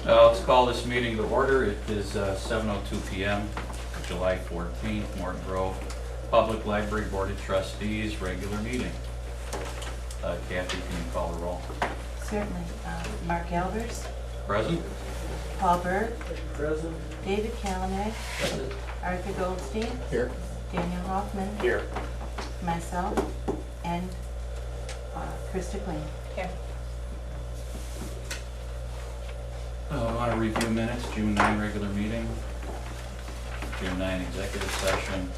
Let's call this meeting to order. It is 7:02 PM, July 14th, Morton Grove Public Library Board of Trustees, regular meeting. Kathy, can you call the roll? Certainly. Mark Albers, Present? Paul Berg, Present. David Callahan, Present. Arthur Goldstein, Here. Daniel Hoffman, Here. myself, and Krista Quinn. Here. I want to review minutes, June 9 regular meeting, June 9 executive session,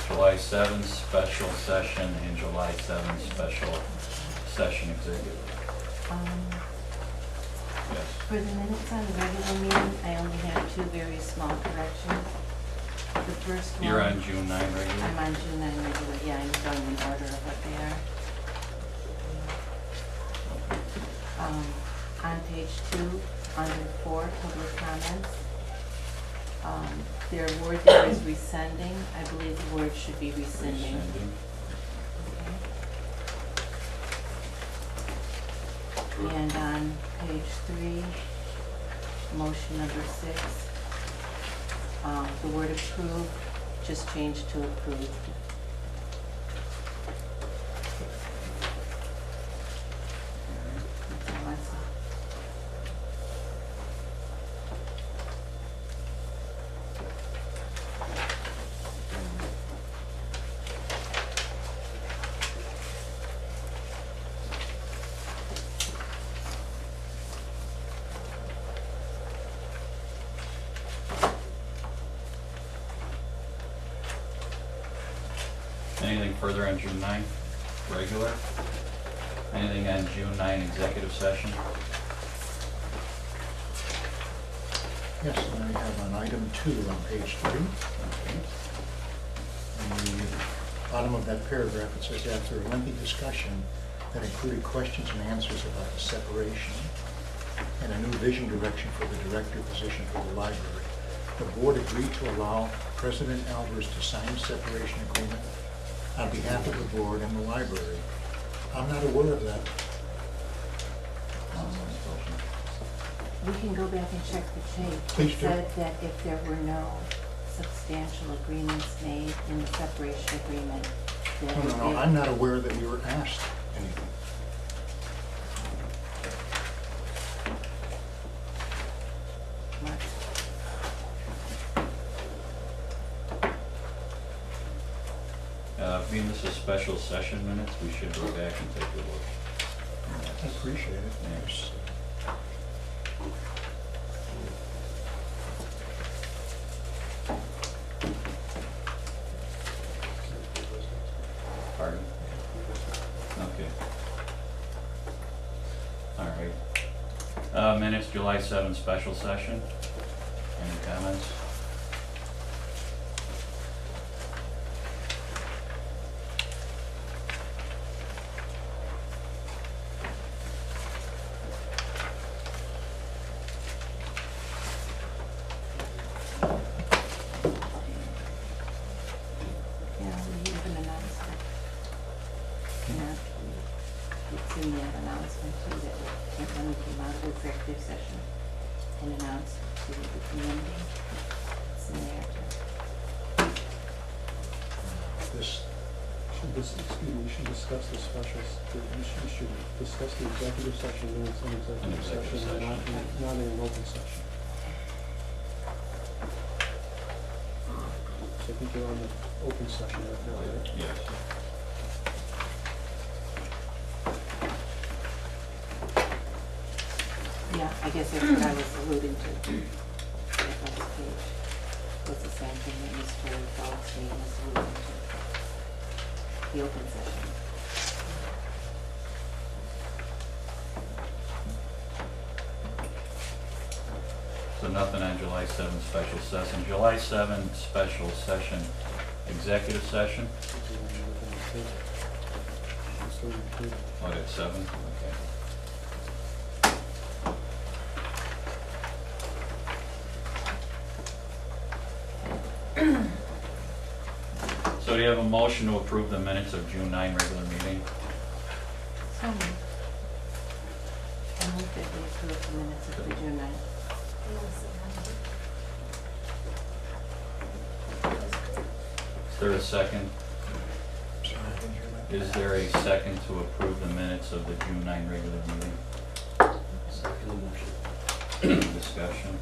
July 7 special session, and July 7 special session executive. Yes. For the minutes on the regular meeting, I only had two very small corrections. The first one. You're on June 9 regular? I'm on June 9 regular, yeah, I'm going in order of what they are. On page 2, under 4, public comments, their word there is rescinding. I believe the word should be rescinding. Rescinding. Okay. And on page 3, motion number 6, the word approve just changed to approved. That's all I saw. Anything further on June 9, regular? Anything on June 9 executive session? Yes, and I have on item 2 on page 3. Okay. In the bottom of that paragraph, it says, after a lengthy discussion that included questions and answers about the separation and a new vision direction for the director position for the library, the board agreed to allow President Albers to sign a separation agreement on behalf of the board and the library. I'm not aware of that. We can go back and check the tape. Please do. It said that if there were no substantial agreements made in the separation agreement, that No, I'm not aware that we were asked anything. Being this is special session minutes, we should go back and take a look. I appreciate it. Yes. Pardon? Okay. All right. Minutes, July 7 special session. Any comments? Yeah, we have an announcement. Yeah, it's in that announcement too, that when we came out of executive session and announced to the community, it's in there too. This, We should discuss the specials, we should discuss the executive session minutes in executive session, and not in an open session. So I think you're on the open session right now, right? Yes. Yeah, I guess that's what I was alluding to. That last page was the same thing that Mr. Goldstein was alluding to. The open session. So nothing on July 7 special session. July 7 special session, executive session? What, at 7? Okay. So do you have a motion to approve the minutes of June 9 regular meeting? So moved. I move that we approve the minutes of the June 9th. Is there a second? Sorry, I didn't hear that. Is there a second to approve the minutes of the June 9 regular meeting? Second motion. Discussion?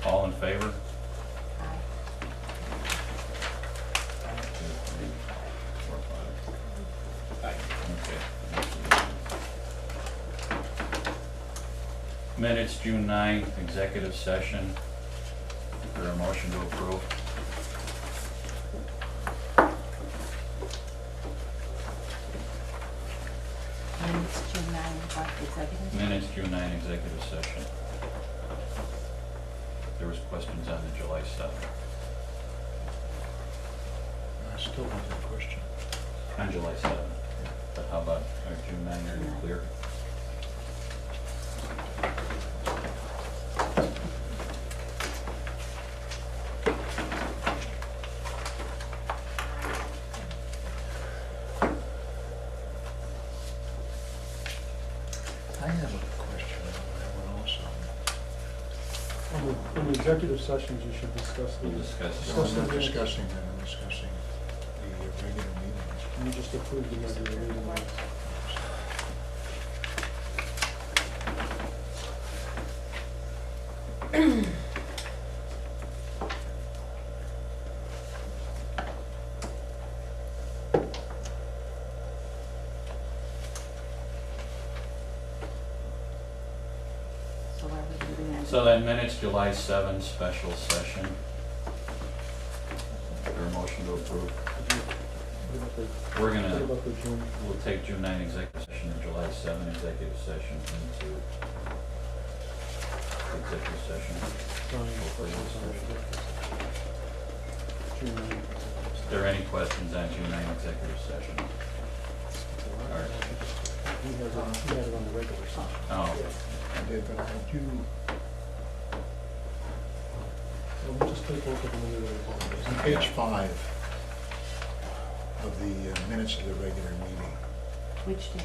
All in favor? Aye. 1, 2, 3, 4, 5. Okay. Minutes, June 9th, executive session. Is there a motion to approve? Minutes, June 9, what, executive? Minutes, June 9, executive session. There was questions on the July 7th. I still have that question. On July 7th. But how about June 9, are you clear? I have a question on that one also. In the executive sessions, you should discuss the, We'll discuss it. No, I'm not discussing that, I'm discussing the regular meetings. you just approve the regular meeting minutes. So are we moving on? So then minutes, July 7, special session. Is there a motion to approve? What about the, We're what gonna, about the June? we'll take June 9 executive session and July 7 executive session into executive session. June 9th. Is there any questions on June 9 executive session? He has it on the regular session. Oh, I did, but I do, Well, we'll just take both of them into the on report. page 5 of the minutes of the regular meeting, Which day?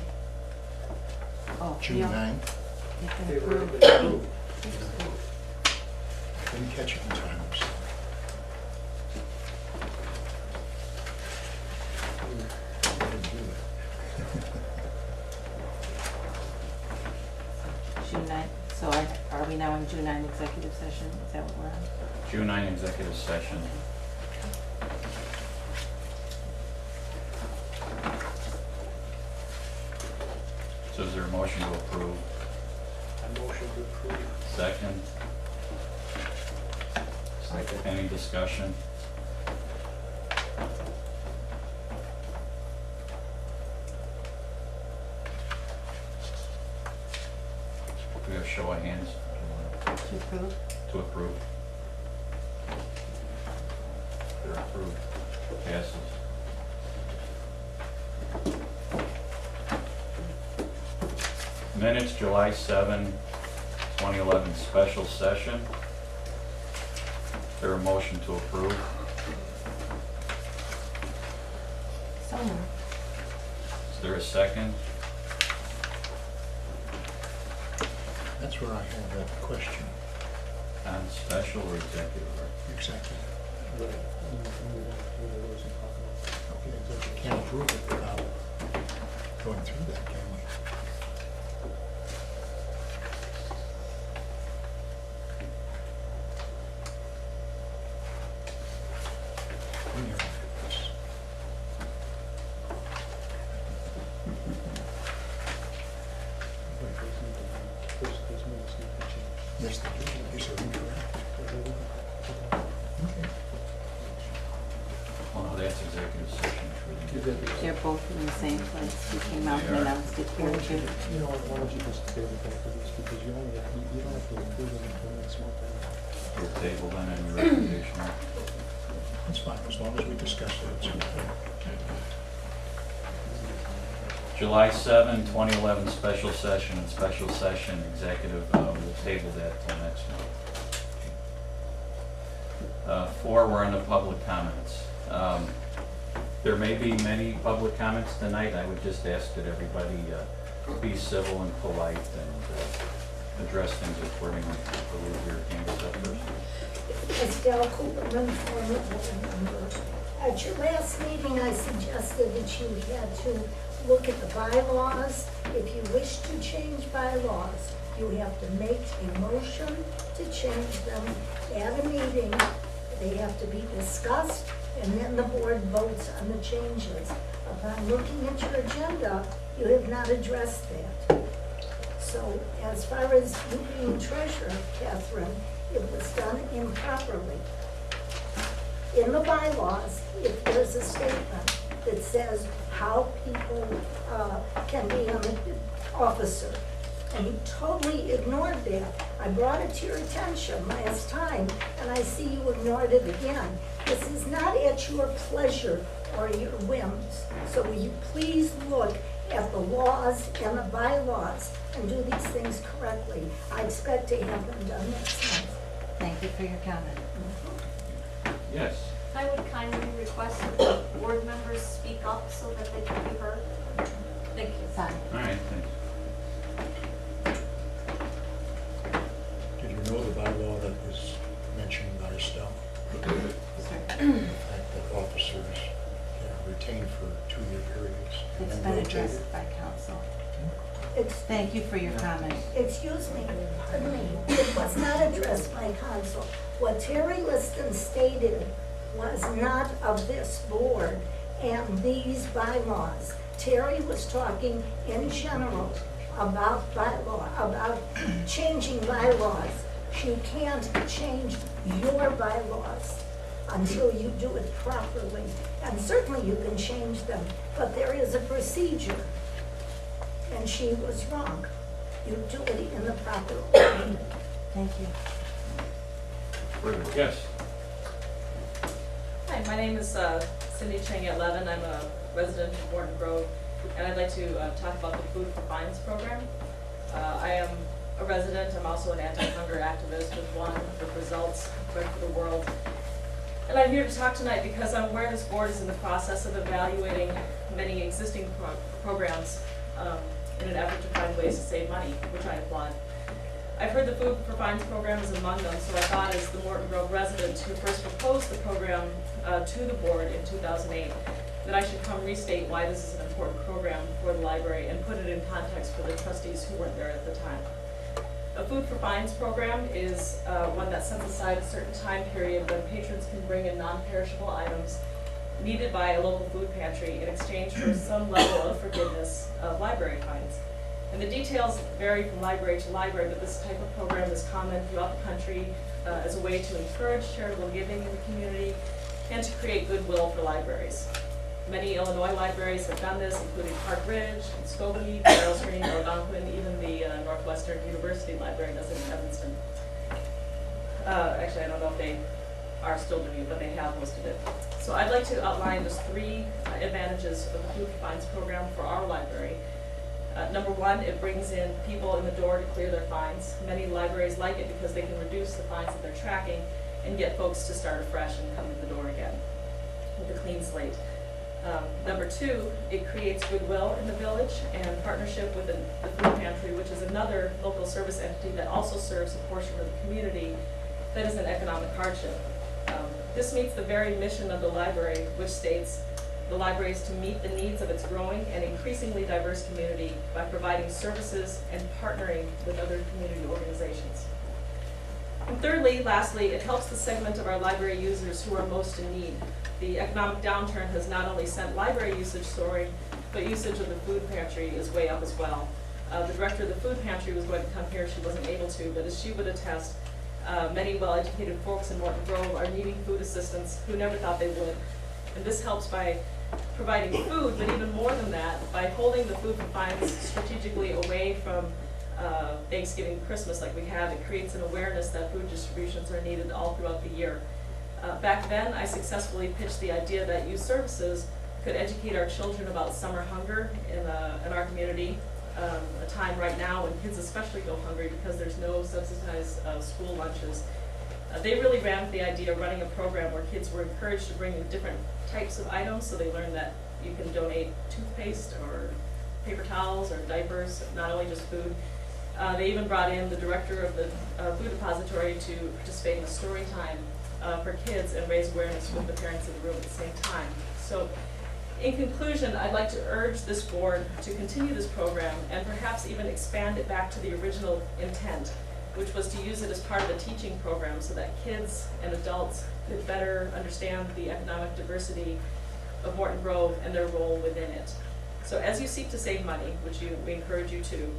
Oh, June yeah. 9th, It's been They were approved. approved. I didn't catch it in time, I'm sorry. I didn't do that. June 9th, so are we now in June 9 executive session? Is that what we're on? June 9 executive session. So is there a motion to approve? I motion to approve. Second? Second. Any discussion? Do we have show of hands To approve? to approve? They're approved. Passes. Minutes, July 7, 2011, special session. Is there a motion to approve? So moved. Is there a second? That's where I had that question. On special or executive? Exactly. Right. And we don't do the rules and talk about Okay, executive can't approve it without going through that, can we? We never did this. Right, those minutes need to change. Yes, they do. These are incorrect. Okay. Oh, no, that's executive session. They're both in the same place. We came out and announced it here too. You know what, why don't you just table both of these, because you only, you don't have to approve them until next month. We'll table then any recommendation. That's fine, as long as we discuss it. It's okay. July 7, 2011, special session and special session executive, we'll table that till next month. 4, we're on the public comments. There may be many public comments tonight. I would just ask that everybody be civil and polite and address things accordingly. I believe your hand is up first. Estelle Cooperman, former board member. At your last meeting, I suggested that you had to look at the bylaws. If you wish to change bylaws, you have to make a motion to change them at a meeting. They have to be discussed, and then the board votes on the changes. Upon looking at your agenda, you have not addressed that. So as far as you being treasurer, Catherine, it was done improperly. In the bylaws, if there's a statement that says how people can be an officer, and you totally ignored that. I brought it to your attention last time, and I see you ignored it again. This is not at your pleasure or your whims. So will you please look at the laws and the bylaws and do these things correctly? I expect to have them done next month. Thank you for your comment. Yes. I would kindly request that board members speak up so that they can be heard. Thank you. Fine. All right, thanks. Did you know the bylaw that was mentioned by Estelle? Sir. The fact that officers are retained for 2-year periods. and It's then been rotated? addressed by council. Thank you for your comment. Excuse me, pardon me, it was not addressed by council. What Terry Liston stated was not of this board and these bylaws. Terry was talking in general about bylaw, about changing bylaws. You can't change your bylaws until you do it properly. And certainly you can change them, but there is a procedure. And she was wrong. You do it in the proper way. Thank you. Yes. Hi, my name is Cindy Chang at Levin. I'm a resident of Morton Grove, and I'd like to talk about the Food for Fines program. I am a resident. I'm also an anti-hunger activist with One with Results, Bread for the World. And I'm here to talk tonight because I'm aware this board is in the process of evaluating many existing programs in an effort to find ways to save money, which I applaud. I've heard the Food for Fines program is among them, so I thought as the Morton Grove resident who first proposed the program to the board in 2008, that I should come restate why this is an important program for the library and put it in context for the trustees who weren't there at the time. A Food for Fines program is one that sets aside a certain time period when patrons can bring in non-perishable items needed by a local food pantry in exchange for some level of forgiveness of library fines. And the details vary from library to library, but this type of program is common throughout the country as a way to encourage charitable giving in the community and to create goodwill for libraries. Many Illinois libraries have done this, including Park Ridge, Skokie, Carroll Stream, Algonquin, even the Northwestern University Library does it in Evanston. Actually, I don't know if they are still doing it, but they have hosted it. So I'd like to outline just 3 advantages of the Food for Fines program for our library. Number 1, it brings in people in the door to clear their fines. Many libraries like it because they can reduce the fines that they're tracking and get folks to start afresh and come to the door again with a clean slate. Number 2, it creates goodwill in the village and partnership with the food pantry, which is another local service entity that also serves a portion of the community that is in economic hardship. This meets the very mission of the library, which states the library is to meet the needs of its growing and increasingly diverse community by providing services and partnering with other community organizations. And thirdly, lastly, it helps the segment of our library users who are most in need. The economic downturn has not only sent library usage soaring, but usage of the food pantry is way up as well. The director of the food pantry was going to come here, she wasn't able to, but as she would attest, many well-educated folks in Morton Grove are needing food assistance who never thought they would. And this helps by providing food, but even more than that, by holding the Food for Fines strategically away from Thanksgiving, Christmas like we have, it creates an awareness that food distributions are needed all throughout the year. Back then, I successfully pitched the idea that youth services could educate our children about summer hunger in our community, a time right now when kids especially go hungry because there's no subsidized school lunches. They really ran with the idea of running a program where kids were encouraged to bring in different types of items, so they learned that you can donate toothpaste or paper towels or diapers, not only just food. They even brought in the director of the food depository to participate in a story time for kids and raise awareness with the parents in the room at the same time. So in conclusion, I'd like to urge this board to continue this program and perhaps even expand it back to the original intent, which was to use it as part of a teaching program so that kids and adults could better understand the economic diversity of Morton Grove and their role within it. So as you seek to save money, which we encourage you to,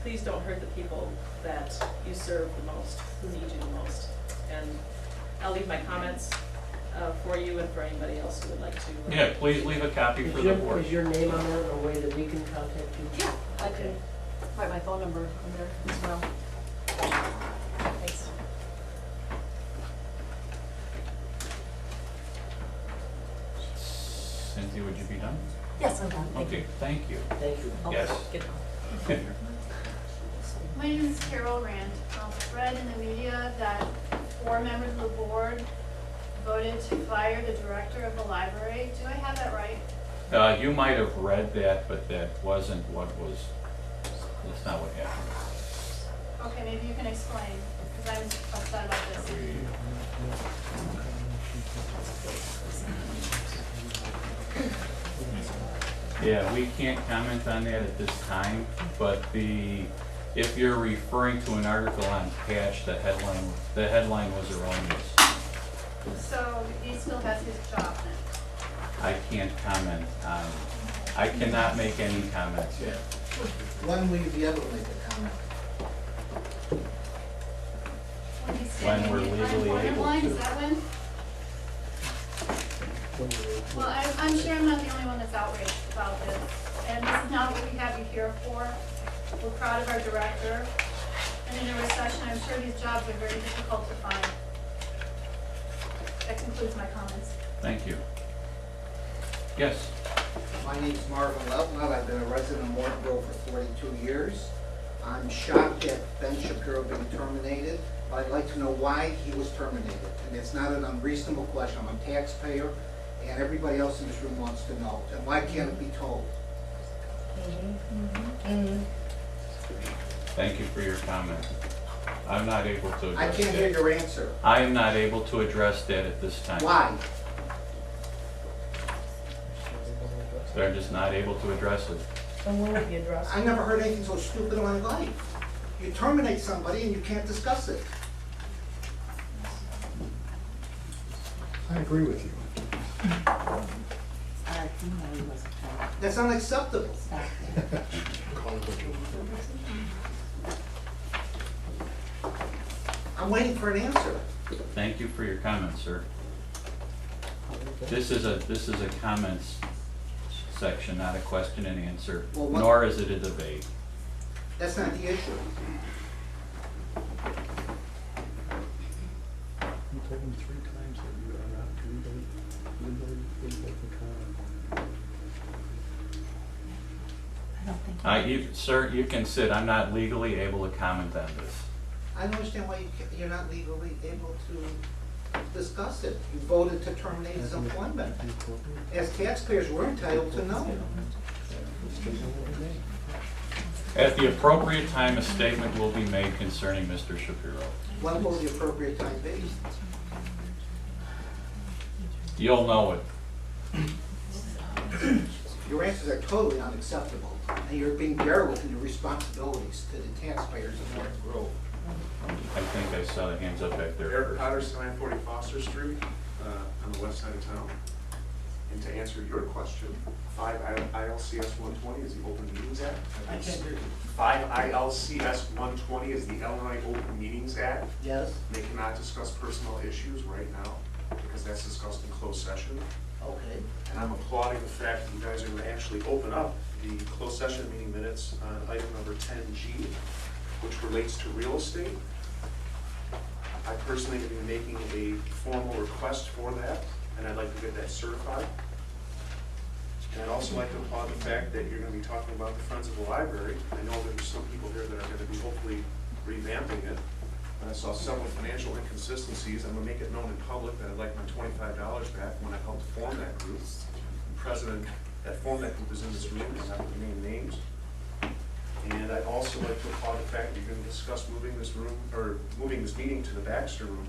please don't hurt the people that you serve the most, who need you the most. And I'll leave my comments for you and for anybody else who would like to. Yeah, please leave a copy for the board. Is your name on there in a way that we can contact you? Yeah, I can write my phone number on there as well. Thanks. Cynthia, would you be done? Yes, I'm done. Okay, thank you. Thank you. Yes. My name is Carol Rand. I read in the media that 4 members of the board voted to fire the director of the library. Do I have that right? You might have read that, but that wasn't what was, that's not what happened. Okay, maybe you can explain, because I'm upset about this. Yeah, we can't comment on that at this time, but if you're referring to an article on Patch, the headline was erroneous. So he still has his job then? I can't comment on, I cannot make any comments yet. When will you be able to make a comment? When he's When sitting we're in the legally unemployment able line, to. is that when? Well, I'm sure I'm not the only one that's outraged about this, and this is not what we have you here for. We're proud of our director, and in a recession, I'm sure these jobs are very difficult to find. That concludes my comments. Thank you. Yes, My name's Marvin Levnut. I've been a resident of Morton Grove for 42 years. I'm shocked at Ben Shapiro being terminated. I'd like to know why he was terminated. And it's not an unreasonable question. I'm a taxpayer, and everybody else in this room wants to know. And why can't it be told? thank you for your comment. I'm not able to I address can't hear that. your answer. I am not able to address that at this time. Why? They're just not able to address it. And when would be addressed? I never heard anything so stupid in my life. You terminate somebody and you can't discuss it. I agree with you. Our email was trying That's unacceptable. to stop that. I'm waiting for an answer. Thank you for your comment, sir. This is a comments section, not a question and answer, Well, what- nor is it a debate. That's not the issue. You told them 3 times that you are not legally able to comment. I don't think. Sir, you can sit. I'm not legally able to comment on this. I don't understand why you're not legally able to discuss it. You voted to terminate his employment. As taxpayers, we're entitled to know. At the appropriate time, a statement will be made concerning Mr. Shapiro. When will the appropriate time be? You'll know it. Your answers are totally unacceptable, and you're being derelict in your responsibilities to the taxpayers of Morton Grove. I think I saw the hands up back there Eric first. Patterson, 940 Foster Street, on the west side of town. And to answer your question, 5 ILCS 120 is the Open Meetings Act. 5 ILCS 120 is the Illinois Open Meetings Act. Yes? They cannot discuss personal issues right now because that's discussed in closed session. Okay. And I'm applauding the fact that you guys are going to actually open up the closed session meeting minutes on item number 10G, which relates to real estate. I personally have been making a formal request for that, and I'd like to get that certified. And I'd also like to applaud the fact that you're going to be talking about the Friends of the Library. I know there's some people here that are going to be hopefully revamping it. and I saw several financial inconsistencies. I'm gonna make it known in public that I'd like my $25 back when I helped form that group. The president that formed that group is in this room, I'm not gonna name names. And I'd also like to applaud the fact that you're gonna discuss moving this room, or moving this meeting to the Baxter room.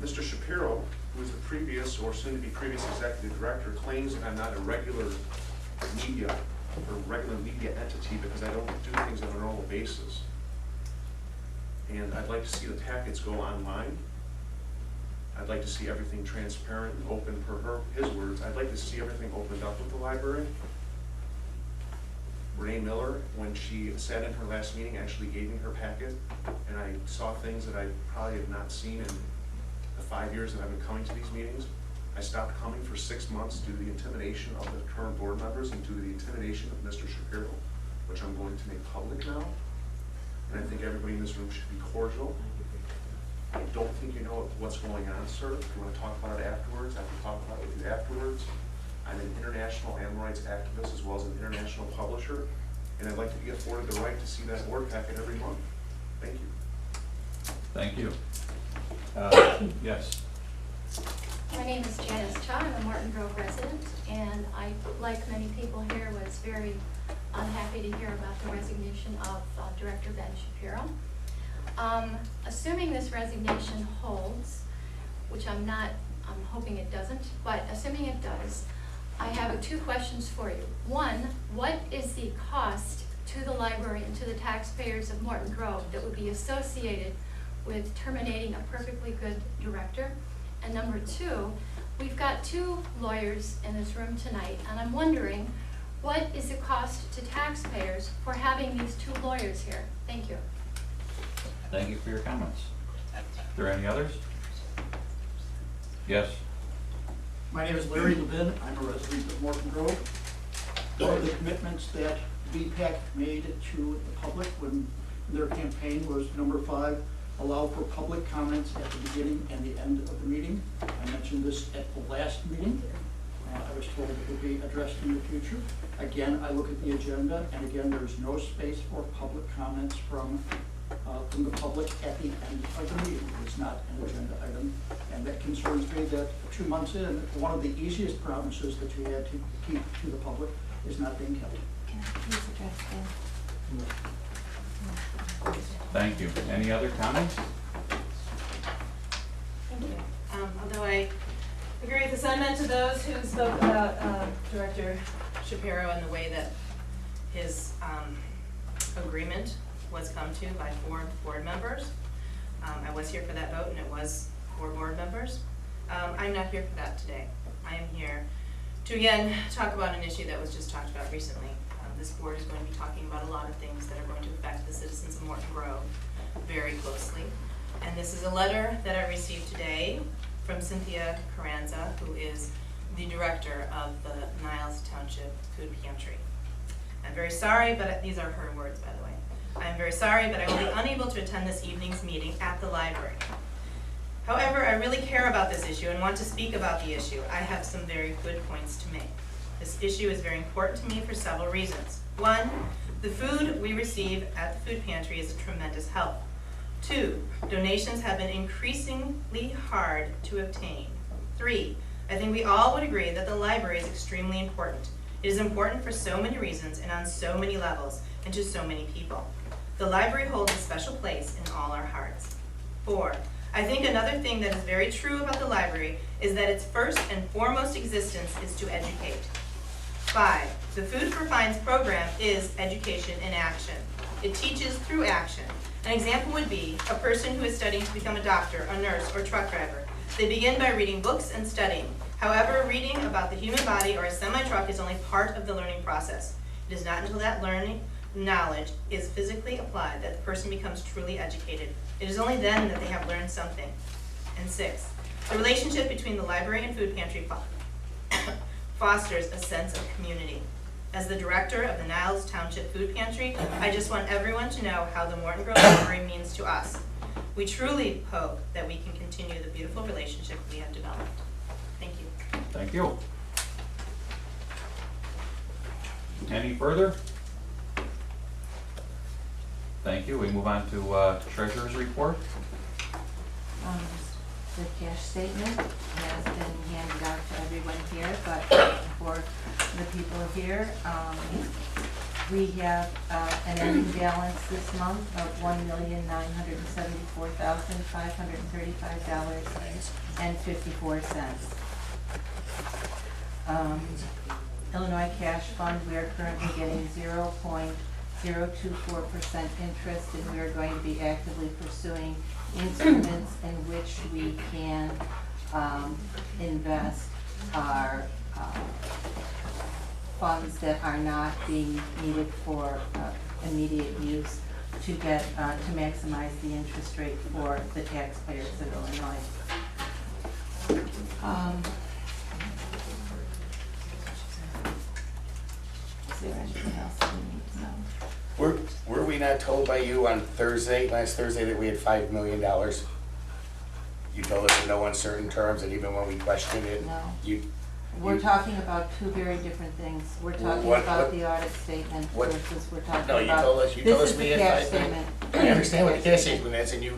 Mr. Shapiro, who is the previous or soon-to-be previous executive director, claims that I'm not a regular media or regular media entity because I don't do things on a normal basis. And I'd like to see the packets go online. I'd like to see everything transparent and open per his words. I'd like to see everything opened up with the library. Renee Miller, when she sat in her last meeting, actually gave me her packet, and I saw things that I probably have not seen in the 5 years that I've been coming to these meetings. I stopped coming for 6 months due to the intimidation of the current board members and due to the intimidation of Mr. Shapiro, which I'm going to make public now. And I think everybody in this room should be cordial. I don't think you know what's going on, sir. If you want to talk about it afterwards, I can talk about it with you afterwards. I'm an international animal rights activist as well as an international publisher, and I'd like to be afforded the right to see that board packet every month. Thank you. Thank you. Yes. My name is Janice Cha. I'm a Martin Grove resident, and I, like many people here, was very unhappy to hear about the resignation of Director Ben Shapiro. Assuming this resignation holds, which I'm hoping it doesn't, but assuming it does, I have 2 questions for you. One, what is the cost to the library and to the taxpayers of Morton Grove that would be associated with terminating a perfectly good director? And number 2, we've got 2 lawyers in this room tonight, and I'm wondering, what is the cost to taxpayers for having these 2 lawyers here? Thank you. Thank you for your comments. Are there any others? Yes. My name is Larry Levin. I'm a resident of Morton Grove. One of the commitments that BPAC made to the public when their campaign was number 5, allow for public comments at the beginning and the end of the meeting. I mentioned this at the last meeting. I was told it would be addressed in the future. Again, I look at the agenda, and again, there's no space for public comments from the public at the end of the meeting. It's not an agenda item, and that concerns me that 2 months in, one of the easiest promises that you had to keep to the public is not being kept. Can I please address that? Thank you. Any other comments? Thank you. Although I agree with the sentiment to those who spoke about Director Shapiro and the way that his agreement was come to by 4 board members. I was here for that vote, and it was 4 board members. I'm not here for that today. I am here to again talk about an issue that was just talked about recently. This board is going to be talking about a lot of things that are going to affect the citizens of Morton Grove very closely. And this is a letter that I received today from Cynthia Carranza, who is the director of the Niles Township Food Pantry. I'm very sorry, but these are her words, by the way. I am very sorry, but I will be unable to attend this evening's meeting at the library. However, I really care about this issue and want to speak about the issue. I have some very good points to make. This issue is very important to me for several reasons. 1, the food we receive at the food pantry is a tremendous help. 2, donations have been increasingly hard to obtain. 3, I think we all would agree that the library is extremely important. It is important for so many reasons and on so many levels and to so many people. The library holds a special place in all our hearts. 4, I think another thing that is very true about the library is that its first and foremost existence is to educate. 5, the Food for Fines program is education in action. It teaches through action. An example would be a person who is studying to become a doctor, a nurse, or truck driver. They begin by reading books and studying. However, reading about the human body or a semi-truck is only part of the learning process. It is not until that learning knowledge is physically applied that the person becomes truly educated. It is only then that they have learned something. And 6, the relationship between the library and food pantry fosters a sense of community. As the director of the Niles Township Food Pantry, I just want everyone to know how the Morton Grove Library means to us. We truly hope that we can continue the beautiful relationship we have developed. Thank you. Thank you. Any further? Thank you. We move on to treasurer's report. The cash statement has been handed out to everyone here, but for the people here, we have an ending balance this month of $1,974,535.54. Illinois Cash Fund, we are currently getting 0.024% interest, and we are going to be actively pursuing instruments in which we can invest our funds that are not being needed for immediate use to get to maximize the interest rate for the taxpayers of Illinois. Is there anything else we need to know? Were we not told by you on last Thursday, that we had $5 million? You told us in no uncertain terms, and even when we questioned it, No. you. We're talking about two very different things. We're talking about the audit statement versus we're talking about. No, you told us we This is had the cash 5 million. statement. I understand what the cash statement is, and you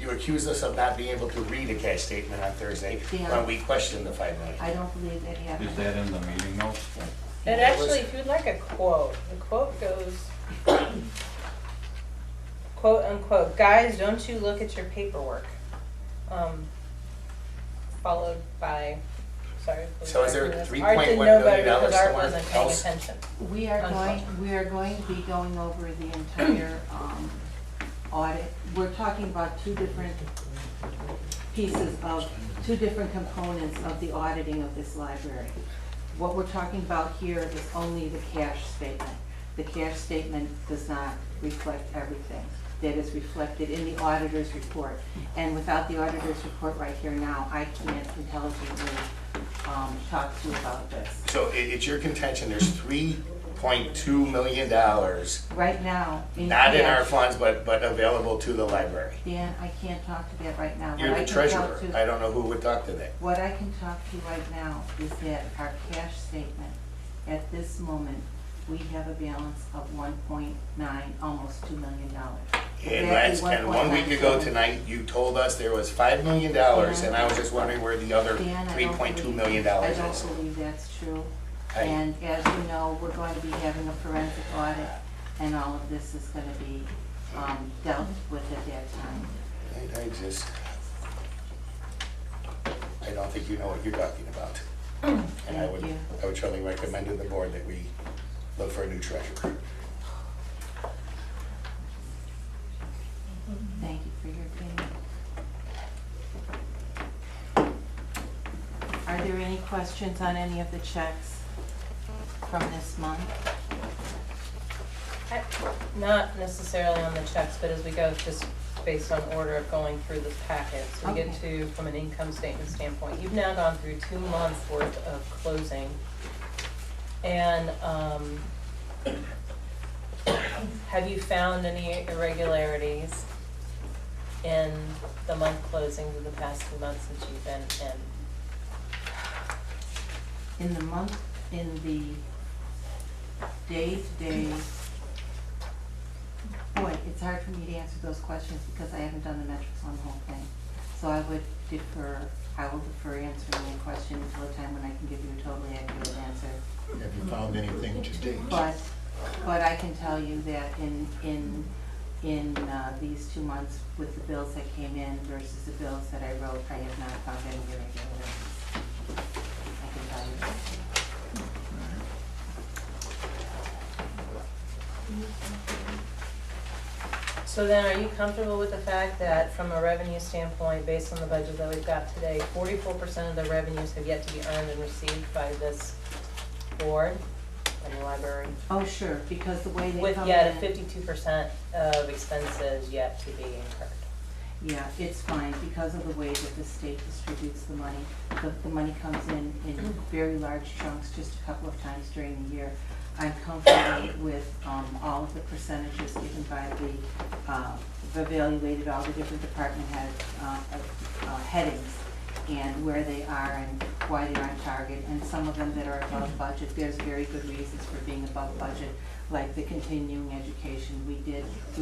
accused us of not being able to read a cash statement on Thursday when we questioned the $5 million. I don't believe that happened. Is that in the meeting notes? And actually, if you'd like a quote, the quote goes, quote unquote, "Guys, don't you look at your paperwork." Followed by, sorry. So is there Art $3.1 didn't know better million because Art somewhere wasn't paying else? attention. We are going to be going over the entire audit. We're talking about two different components of the auditing of this library. What we're talking about here is only the cash statement. The cash statement does not reflect everything that is reflected in the auditor's report. And without the auditor's report right here now, I can't intelligently talk to you about this. So it's your contention, there's $3.2 million, Right now, not in our cash. funds, but available to the library. Dan, I can't talk to that right now. You're What the I can talk treasurer. to- I don't know who would talk to that. What I can talk to you right now is that our cash statement, at this moment, we have a balance of 1.9, almost $2 million. And 1 week ago tonight, you told us there was $5 million, and I was just wondering where the other Dan, I don't $3.2 million I is. don't believe that's true. I- And as you know, we're going to be having a forensic audit, and all of this is going to be dealt with at that time. I just, I don't think you know what you're talking about. And I Thank you. would strongly recommend to the board that we look for a new treasurer. Thank you for your opinion. Are there any questions on any of the checks from this month? Not necessarily on the checks, but as we go, just based on order of going through this packet. So we get Okay. to, from an income statement standpoint, you've now gone through 2 months worth of closing. And have you found any irregularities in the month closings of the past 2 months since you've been in? In the month, in the day-to-day, boy, it's hard for me to answer those questions because I haven't done the metrics on the whole thing. So I will defer answering any question until a time when I can give you a totally accurate answer. Have you found anything to date? But I can tell you that in these 2 months with the bills that came in versus the bills that I wrote, I have not found any irregularities. I can tell you that. So then, are you comfortable with the fact that from a revenue standpoint, based on the budget that we've got today, 44% of the revenues have yet to be earned and received by this board and the library? Oh, sure, because the way they With come yet a in. 52% of expenses yet to be incurred. Yeah, it's fine because of the way that the state distributes the money. The money comes in very large chunks just a couple of times during the year. I'm comfortable with all of the percentages given by we've evaluated all the different department headings and where they are and why they're on target, and some of them that are above budget. There's very good reasons for being above budget. like the continuing education, we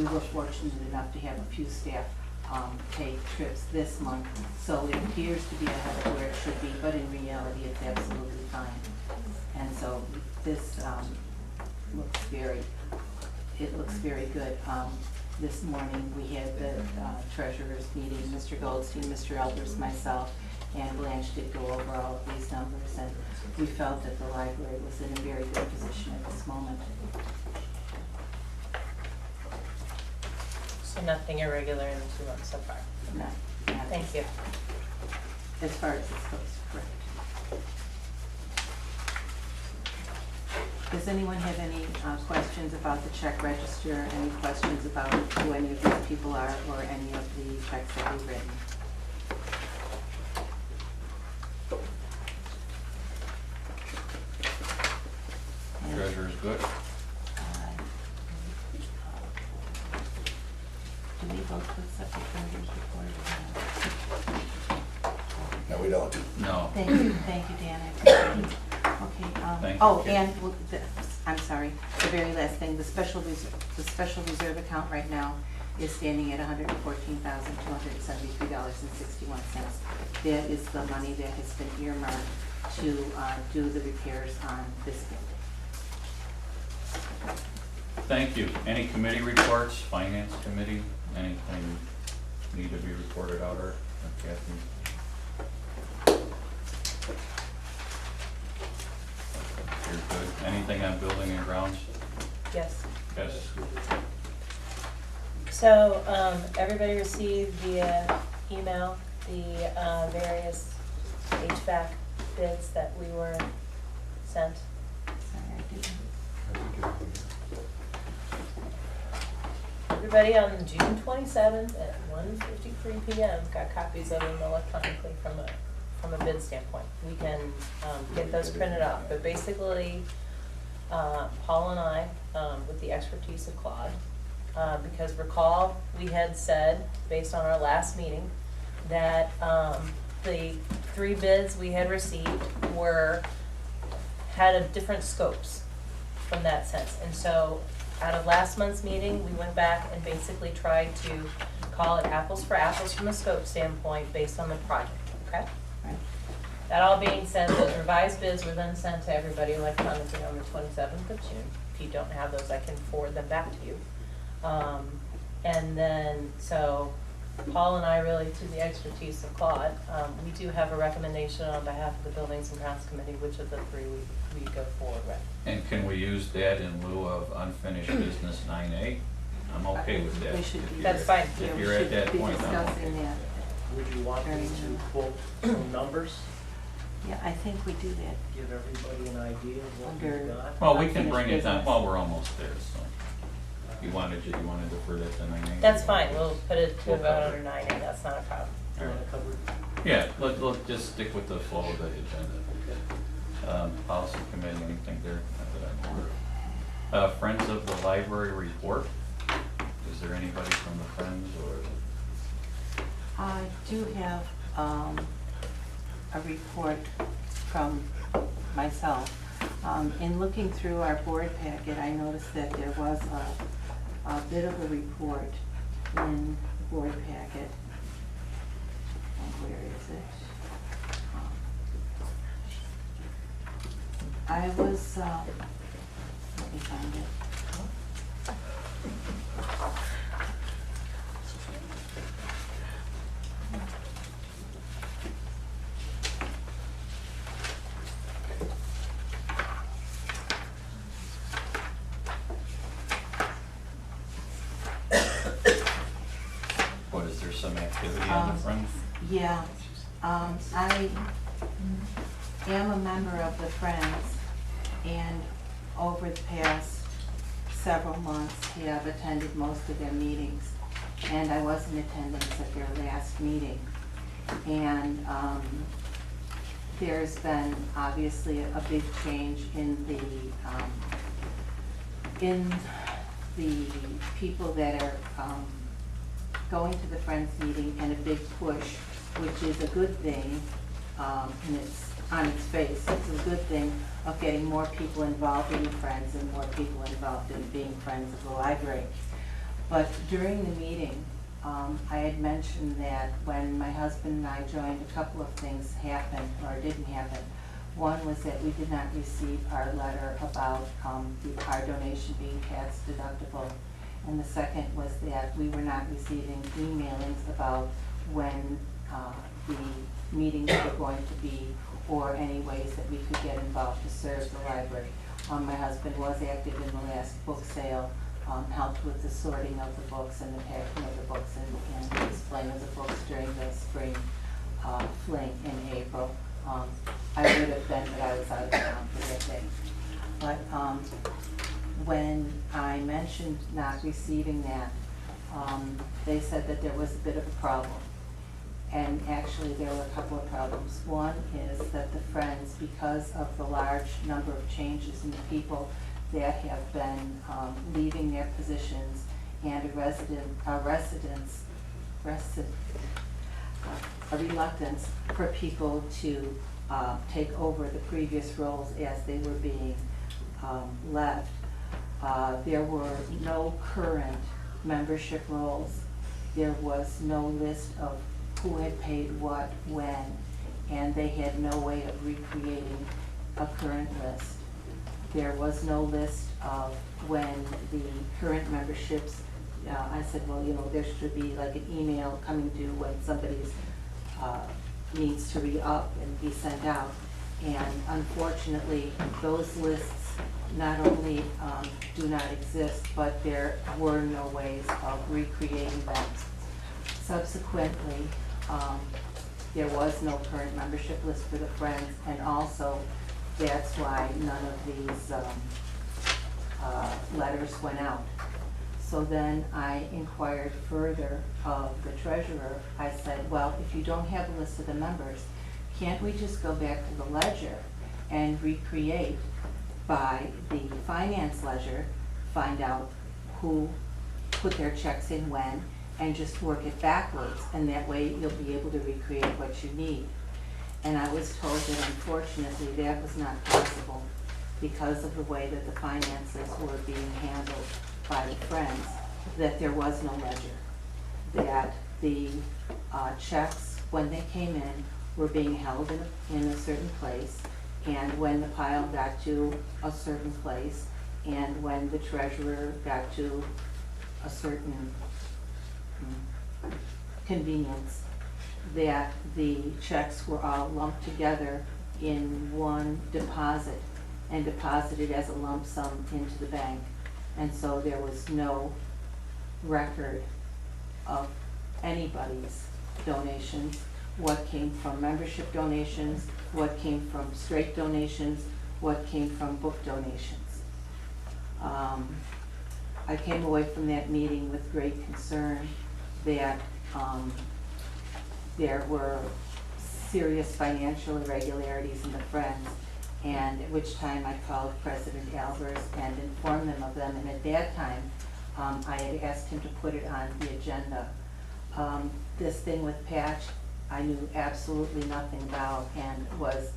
were fortunate enough to have a few staff take trips this month, so it appears to be ahead of where it should be, but in reality, it's absolutely fine. And so this looks very good. This morning, we had the treasurer's meeting, Mr. Goldstein, Mr. Elders, myself, and Blanche did go over all of these numbers, and we felt that the library was in a very good position at this moment. So nothing irregular in the 2 months so far? No, Thank you. as far as it's goes, correct. Does anyone have any questions about the check register, any questions about who any of these people are, or any of the checks that we've written? Treasurer's good. Do we vote to accept the treasurer's report or not? No, we don't. No. Thank you, Dan. I appreciate it. Okay, Thank you, oh, Kate. and, I'm sorry, the very last thing, the special reserve account right now is standing at $114,273.61. That is the money that has been earmarked to do the repairs on this building. Thank you. Any committee reports, finance committee, anything need to be reported out or Kathy? You're good. Anything on building and grounds? Yes. Yes. So, everybody received via email the various HVAC bids that we were sent. Sorry, I didn't. Everybody on June 27th at 1:53 p.m. got copies of them electronically from a bid standpoint. We can get those printed out, but basically, Paul and I, with the expertise of Claude, because recall, we had said, based on our last meeting, that the 3 bids we had received had a different scopes from that sense. And so, out of last month's meeting, we went back and basically tried to call it apples for apples from a scope standpoint based on the project, okay? Right. That all being said, those revised bids were then sent to everybody electronically on the 27th of June. If you don't have those, I can forward them back to you. And then, so Paul and I really, to the expertise of Claude, we do have a recommendation on behalf of the Buildings and Grounds Committee, which of the 3 we go forward with. And can we use that in lieu of unfinished business 9A? I'm okay with that. We should If be. you're- That's fine. If you're at that point, We should be I'm discussing okay. that. Would you want me to quote some numbers, Yeah, I think we do that. give everybody an idea of what we've Under- got? Well, we can Unfinished bring it down, business. well, we're almost there, so. You wanted to defer that to 9A? That's fine, we'll put it to We'll about cover under it. 9A, that's not a problem. Do you want to cover? Yeah, let's just stick with the flow of the agenda. Policy committee, anything there? Not that I'm aware of. Friends of the Library report. Is there anybody from the Friends or? I do have a report from myself. In looking through our board packet, I noticed that there was a bit of a report in the board packet. And where is it? I was, let me find it. What, is there some activity on the Friends? Yeah, I am a member of the Friends, and over the past several months have attended most of their meetings. And I was in attendance at their last meeting. And there's been obviously a big change in the people that are going to the Friends meeting, and a big push, which is a good thing, and it's on its face, it's a good thing of getting more people involved in the Friends and more people involved in being friends of the library. But during the meeting, I had mentioned that when my husband and I joined, a couple of things happened, or didn't happen. One was that we did not receive our letter about our donation being tax deductible. And the second was that we were not receiving emailings about when the meetings were going to be, or any ways that we could get involved to serve the library. My husband was active in the last book sale, helped with the sorting of the books and the packing of the books and the displaying of the books during the spring fling in April. I would have been, but I was out of town for that day. But when I mentioned not receiving that, they said that there was a bit of a problem. And actually, there were a couple of problems. One is that the Friends, because of the large number of changes in the people that have been leaving their positions, and a reluctance for people to take over the previous roles as they were being left. There were no current membership roles. There was no list of who had paid what, when, and they had no way of recreating a current list. There was no list of when the current memberships, I said, well, you know, there should be like an email coming due when somebody's needs to re-up and be sent out. And unfortunately, those lists not only do not exist, but there were no ways of recreating them. Subsequently, there was no current membership list for the Friends, and also that's why none of these letters went out. So then I inquired further of the treasurer. I said, well, if you don't have a list of the members, can't we just go back to the ledger and recreate by the finance ledger, find out who put their checks in when, and just work it backwards, and that way you'll be able to recreate what you need. And I was told that unfortunately that was not possible because of the way that the finances were being handled by the Friends, that there was no ledger, that the checks, when they came in, were being held in a certain place, and when the pile got to a certain place, and when the treasurer got to a certain convenience, that the checks were all lumped together in one deposit and deposited as a lump sum into the bank. And so there was no record of anybody's donations, what came from membership donations, what came from straight donations, what came from book donations. I came away from that meeting with great concern that there were serious financial irregularities in the Friends, and at which time I called President Albers and informed them of them, and at that time I had asked him to put it on the agenda. This thing with Patch, I knew absolutely nothing about, and was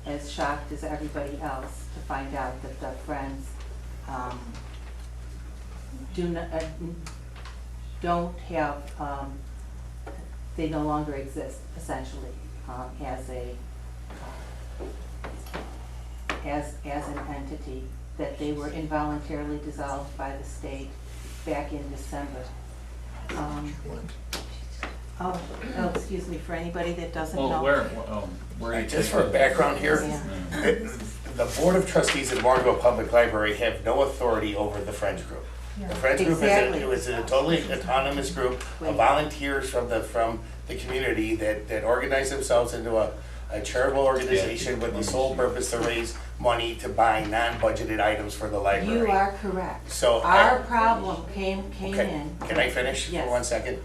as shocked as everybody else to find out that the Friends don't have, they no longer exist, essentially, as an entity, that they were involuntarily dissolved by the state back in December. Excuse me, for anybody that doesn't know. Where are you Just for background here, Yeah. the Board of Trustees at Morganville Public Library have no authority over the Friends Group. The Friends Group is a totally autonomous group of volunteers from the community that organize themselves into a charitable organization with the sole purpose to raise money to buy non-budgeted items for the library. You are correct. So our problem came in. Can I finish Yes. for 1 second?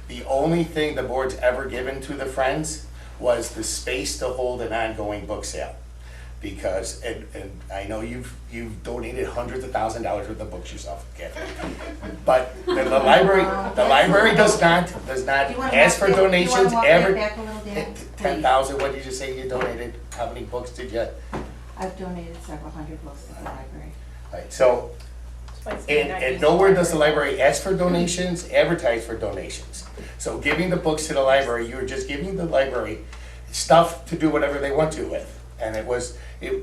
The only thing the board's ever given to the Friends was the space to hold an ongoing book sale. Because, and I know you've donated hundreds of $1,000s worth of books yourself, Catherine. But the library does not ask for donations You wanna walk ever. that back a little, Dan? 10,000, what did you say you donated? How many books did you? I've donated several hundred books to the library. Right, so, and nowhere does the library ask for donations, advertise for donations. So giving the books to the library, you're just giving the library stuff to do whatever they want to with. And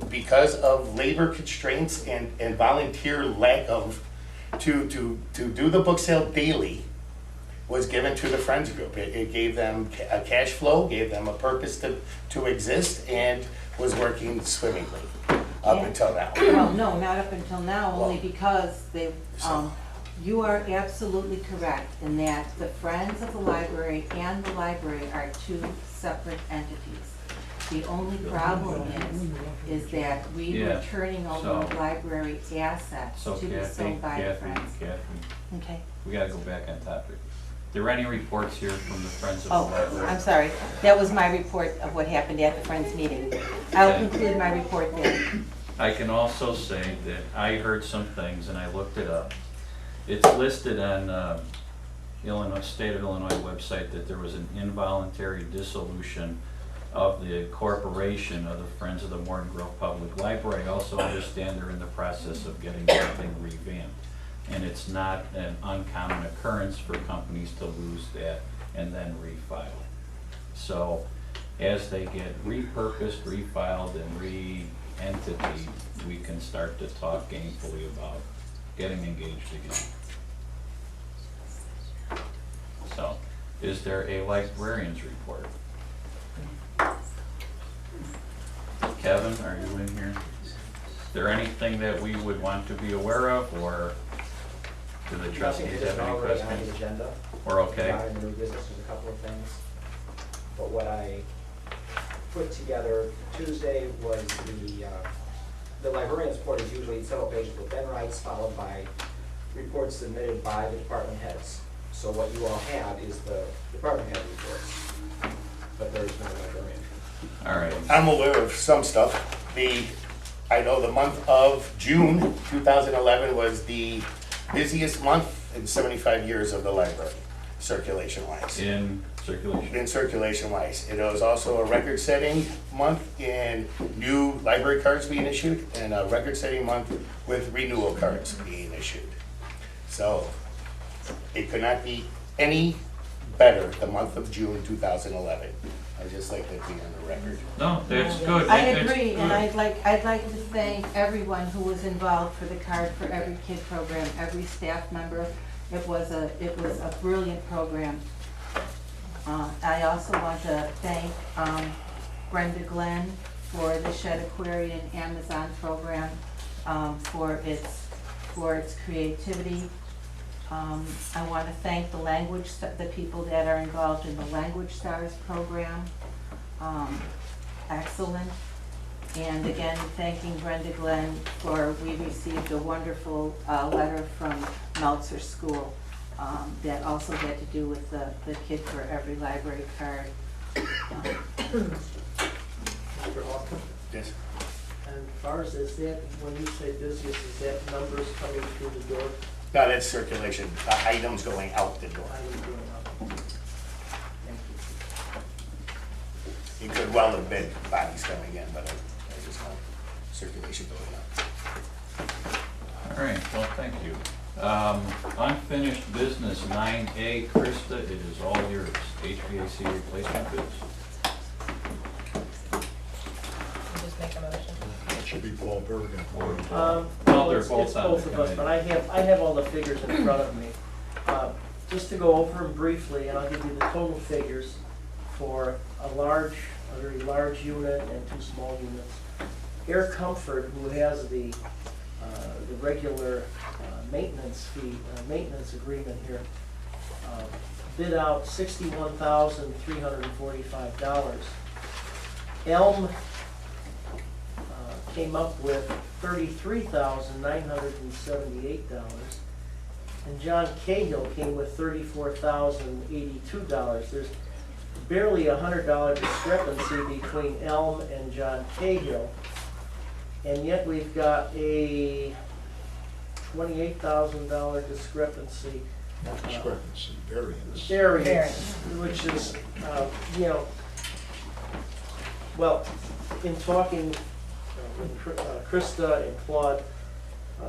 because of labor constraints and volunteer lack of, to do the book sale daily was given to the Friends Group. It gave them a cash flow, gave them a purpose to exist, and was working swimmingly up until now. Well, no, not up until now, only Well, because so- you are absolutely correct in that the Friends of the Library and the library are two separate entities. The only problem is that we were Yeah, turning over so- library assets So to be Kathy, sold by the Friends. Kathy, Okay. we gotta go back on topic. There any reports here from the Friends of the Oh, Library? I'm sorry. That was my report of what happened at the Friends meeting. I'll Okay. conclude my report there. I can also say that I heard some things and I looked it up. It's listed on State of Illinois website that there was an involuntary dissolution of the corporation of the Friends of the Morton Grove Public Library. I also understand they're in the process of getting everything revamped. And it's not an uncommon occurrence for companies to lose that and then refile. So as they get repurposed, refiled, and re-entity, we can start to talk gainfully about getting engaged again. So, is there a librarian's report? Kevin, are you in here? Is there anything that we would want to be aware of, or do the trustees have any Already on the questions? agenda. We're okay? Not in new business, there's a couple of things. But what I put together Tuesday was the librarian's report is usually several pages with Ben writes, followed by reports submitted by the department heads. So what you all have is the department head reports, but there's no librarian. All right. I'm aware of some stuff. I know the month of June 2011 was the busiest month in 75 years of the library, circulation-wise. In circulation? In circulation-wise. It was also a record-setting month in new library cards being issued, and a record-setting month with renewal cards being issued. So it could not be any better, the month of June 2011. I'd just like that to be on the record. No, that's good. I That's agree, good. and I'd like to thank everyone who was involved for the Card for Every Kid program, every staff member. It was a brilliant program. I also want to thank Brenda Glenn for the Shed Aquarium Amazon program, for its creativity. I want to thank the people that are involved in the Language Stars program. Excellent. And again, thanking Brenda Glenn we received a wonderful letter from Meltzer School that also had to do with the Kid for Every Library card. Mr. Hoffman? Yes. And as far as is that, when you say busiest, is that numbers coming through the door? No, that's circulation, items going out the door. I was doing that. Thank you. It could well have been bodies coming in, but I just want circulation going out. All right, well, thank you. Unfinished business, 9A, Krista, it is all yours. HVAC replacement bids. Just make a motion. It should be Paul Bergen. Well, they're It's both on the both of us, but committee. I have all the figures in front of me. Just to go over them briefly, and I'll give you the total figures for a very large unit and two small units. Air Comfort, who has the regular maintenance fee, maintenance agreement here, bid out $61,345. Elm came up with $33,978, and John Cahill came with $34,082. There's barely a $100 discrepancy between Elm and John Cahill. And yet we've got a $28,000 discrepancy. Not discrepancy, variance. Variance, which is, you know, well, in talking with Krista and Claude,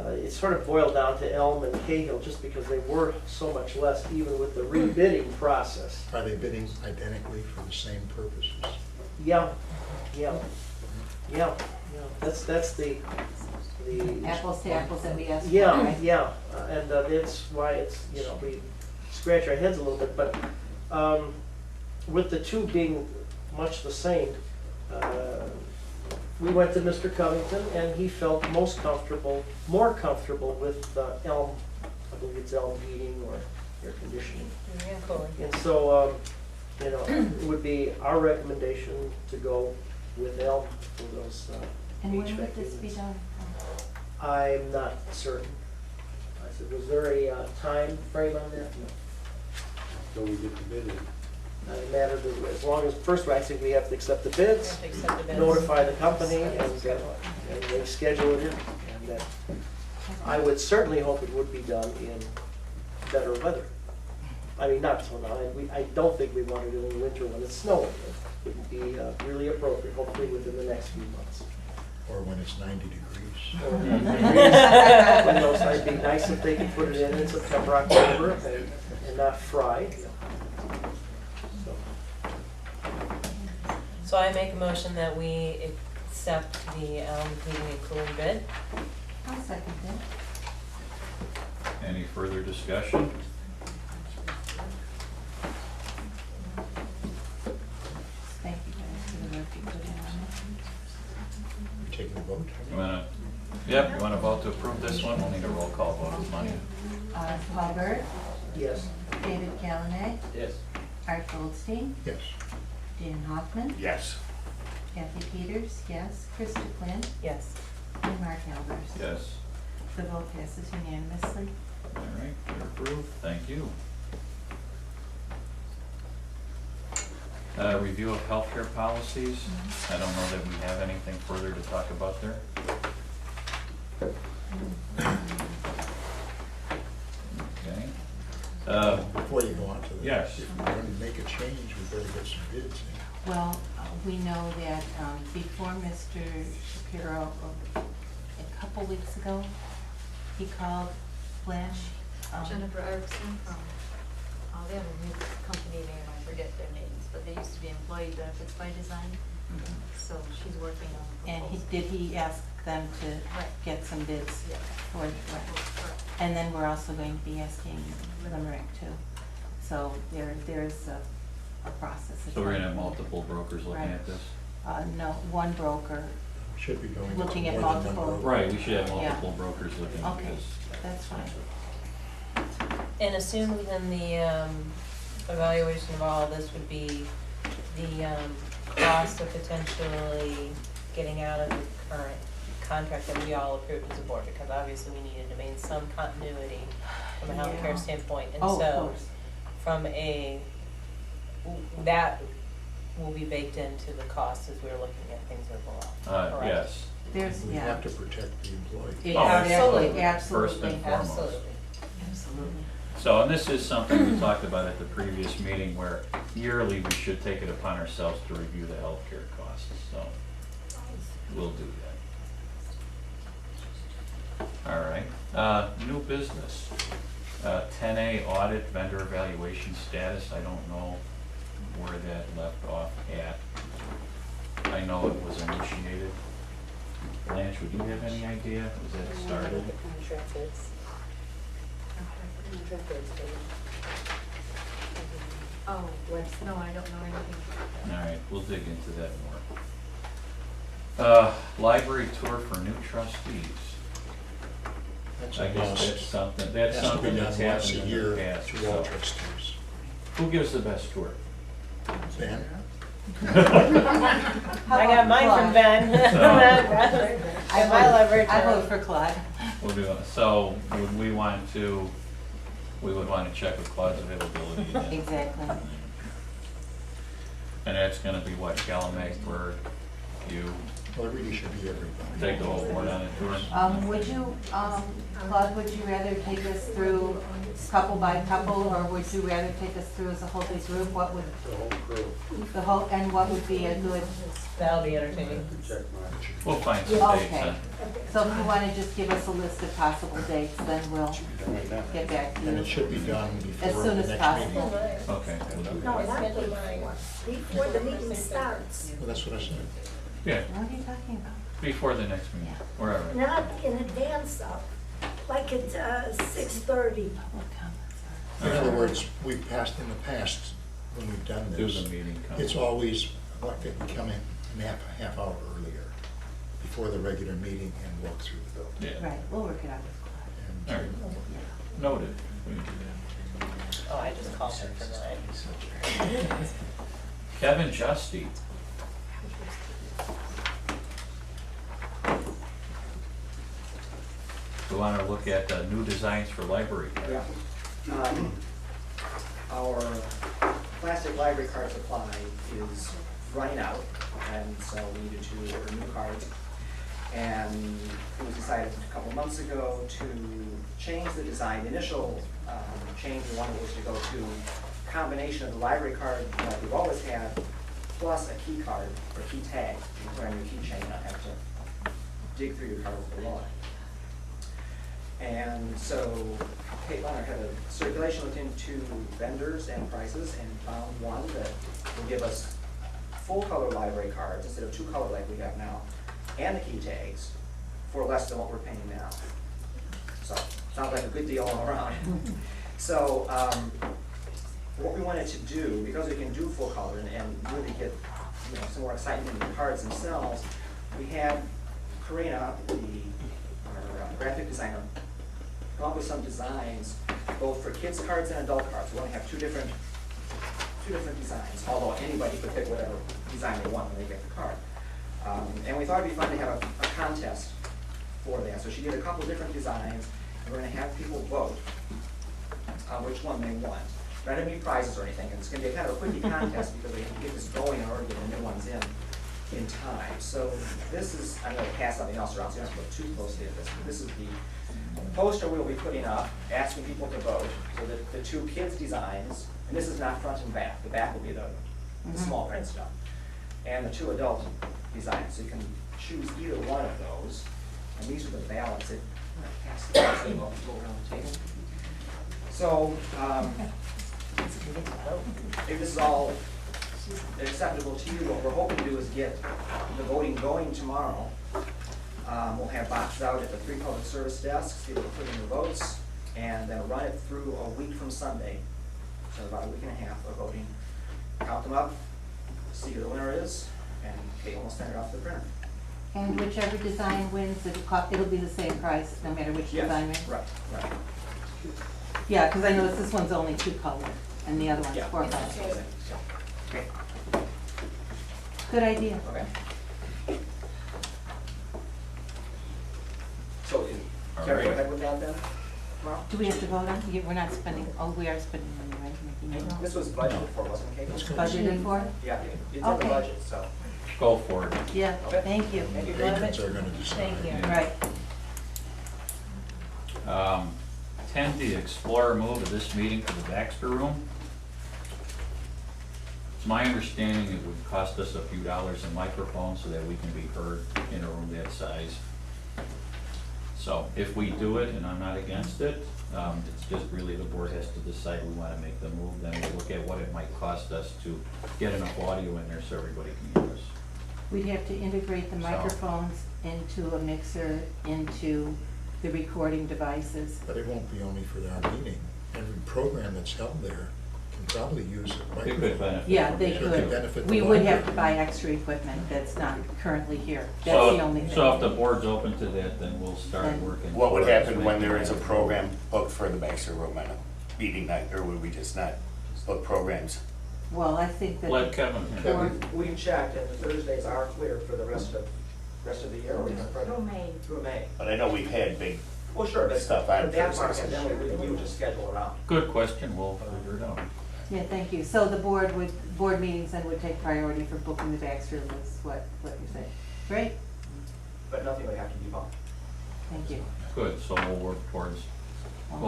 it sort of boiled down to Elm and Cahill just because they were so much less, even with the rebidding process. Are they bidding identically for the same purposes? Yeah, yeah, yeah, yeah. That's the. Apples to apples that we asked for, Yeah, right? yeah, and that's why it's, you know, we scratch our heads a little bit, but with the two being much the same, we went to Mr. Covington, and he felt most comfortable, more comfortable with Elm, I believe it's Elm heating or air conditioning. Yeah, cool. And so, you know, it would be our recommendation to go with Elm for those And when HVAC would this be units. done? I'm not certain. I said, was there a time frame on that? No. So we get the bid in. Not a matter of, as long as, first, I think we have to accept the bids, Have to accept the bids. notify the company, and they schedule it in. And I would certainly hope it would be done in better weather. I mean, not so now, I don't think we want to do it in winter when it's snowing. It would be really appropriate, hopefully within the next few months. Or when it's 90 degrees. Or who knows, it'd be nice if they could put it in September, October, and not fry. So I make a motion that we accept the heating and cooling bid. I'll second that. Any further discussion? Thank you guys for the work you put in on You're taking a vote? You wanna, yep, you wanna vote to approve this one? We'll need a roll call vote, it's money. it. Paul Burt, Yes. David Calanet, Yes. Art Goldstein, Yes. Dan Hoffman, Yes. Kathy Peters, yes, Krista Quinn, Yes. and Mark Albers. Yes. The vote passes unanimously. All right, you're approved, thank you. Review of healthcare policies. I don't know that we have anything further to talk about there. Okay. Before you go on to that. Yes. If we're going to make a change, we better get some bids in. Well, we know that before Mr. Shapiro, a couple weeks ago, he called Flash. Jennifer Erickson from, they have a new company name, I forget their names, but they used to be Employee Benefits by Design. So she's working on a And proposal. did he ask them to Right. get some bids Yeah. for the Correct. And then we're also going to be asking Limerick too. So there's a process. So we're gonna have multiple brokers looking Right. at this? No, one broker. Should be going to Looking at more than one multiple. broker. Right, we should have Yeah. multiple brokers looking at Okay, this. that's fine. And assumed within the evaluation of all of this would be the cost of potentially getting out of the current contract that we all approved as a board, because obviously we needed to maintain some continuity from a Yeah. healthcare standpoint. And Oh, of so course. from that will be baked into the cost as we're looking at things overall. Correct? Yes. There's, We yeah. have to protect the employee. Yeah, Oh, absolutely, First and absolutely, foremost. Absolutely. absolutely. So, and this is something we talked about at the previous meeting, where yearly we should take it upon ourselves to review the healthcare costs, so we'll do that. All right, new business. 10A audit vendor evaluation status, I don't know where that left off at. I know it was initiated. Blanche, would you have any idea? Was that started? Contract bids. Contract bids, oh, no, I don't know anything. All right, we'll dig into that more. Library tour for new trustees. That's I a guess must. that's something, Has that's to be something done that's once happened a in year the past, through all so. trustees. Who gives the best tour? Ben? I got mine from Ben. I And my leverage. I vote for Claude. We'll do it. So would we want to, we would want to check with Claude's availability then. Exactly. And that's gonna be what, Calumet, you, Well, it really should be everybody. take the whole board on a tour. Would you, Claude, would you rather take us through couple by couple, or would you rather take us through as a whole big group? What would, The whole crew. the whole, and what would be a good, That'll be entertaining. We'll find some dates okay. then. So if you wanna just give us a list of possible dates, then we'll Right now. get back to And it you should be done as before soon the as next possible. meeting. Okay, we'll do No, that. not before the meeting starts, Well, that's what I said. Yeah, What are you talking about? before the next meeting, wherever. not in advance of, like at 6:30. Public comments In other words, we've passed in the past, when we've done Do this, the meeting. come. it's always, what, they can come in a half hour earlier before the regular meeting and walk through the building. Yeah, Right, we'll work it out with all right, noted. We can do Oh, I just called her for tonight. that. Kevin Justy. We want to look at new designs for library. Yeah. Our plastic library card supply is running out, and so we needed to order new cards. And it was decided a couple of months ago to change the design. The initial change we wanted was to go to a combination of the library card that we've always had, plus a key card or key tag. You put on your keychain, not have to dig through your card with the law. And so Kate Leonard had a circulation looked into vendors and prices and found one that will give us full color library cards instead of 2 color like we have now, and the key tags for less than what we're paying now. So, sounds like a good deal all around. So, what we wanted to do, because we can do full color and really get, you know, some more excitement in the cards themselves, we had Karina, our graphic designer, come up with some designs, both for kids' cards and adult cards. We only have two different designs, although anybody could pick whatever design they want when they get the card. And we thought it'd be fun to have a contest for that. So she did a couple different designs, and we're gonna have people vote on which one they want. Not gonna be prizes or anything, and it's gonna be a kind of a quickie contest because we have to get this going in order to get the new ones in time. So this is, I'm gonna pass something else around, so you don't have to look too closely at this. But this is the poster we'll be putting up, asking people to vote. So that the 2 kids' designs, and this is not front and back. The back will be the small print stuff. And the 2 adult designs. So you can choose either one of those. And these are the ballots that, I'm gonna pass the thing go around the table. So, if this is all acceptable to you, what we're hoping to do is get the voting going tomorrow. We'll have boxes out at the 3 public service desks, people to put in the votes, and then run it through a week from Sunday. So about a week and a half of voting. Count them up, see who the winner is, and Kate will send it off to the printer. And whichever design wins, it'll be the same price, no matter which design wins? Right, right. Yeah, because I noticed this one's only 2 color, and the other one's Yeah. 4 color. Yeah. Great. Good idea. Okay. So, Carrie, go ahead with that then, tomorrow? Do we have to vote on, we're not spending, oh, we are spending money, right? Making it. This was budgeted for, wasn't it, Kate? Budgeted for? Yeah, it's in the Okay. budget, so. Go for it. Yeah, Okay. thank you. Thank you. Patrons are gonna decide. Thank you. Right. 10, the Explorer move of this meeting to the Baxter Room. It's my understanding it would cost us a few dollars in microphones so that we can be heard in a room that size. So if we do it, and I'm not against it, it's just really the board has to decide we want to make the move, then we'll look at what it might cost us to get enough audio in there so everybody can hear us. We'd have to integrate the So- microphones into a mixer, into the recording devices. But it won't be only for our meeting. Every program that's held there can probably use a They microphone. could benefit. Yeah, from they it. Sure, could. benefit the We would have to library. buy extra equipment that's not currently here. That's So- the only thing. So if the board's open to that, then we'll start Then- working. What would towards happen when making there is a that. program booked for the Baxter Room on a meeting night, or would we just not book programs? Well, I think that. Let Kevin. Or- We checked, and the Thursdays are clear for the rest of the year. Through May. Through May. But I know we've had big, Well, sure, but Stuff on that part, Thursdays. and then we would just schedule around. Good question, we'll figure it out. Yeah, thank you. So the board would board meetings then would take priority for booking the Baxter room, is what you're saying. Great, But nothing would have to be bought. thank you. Good, so we'll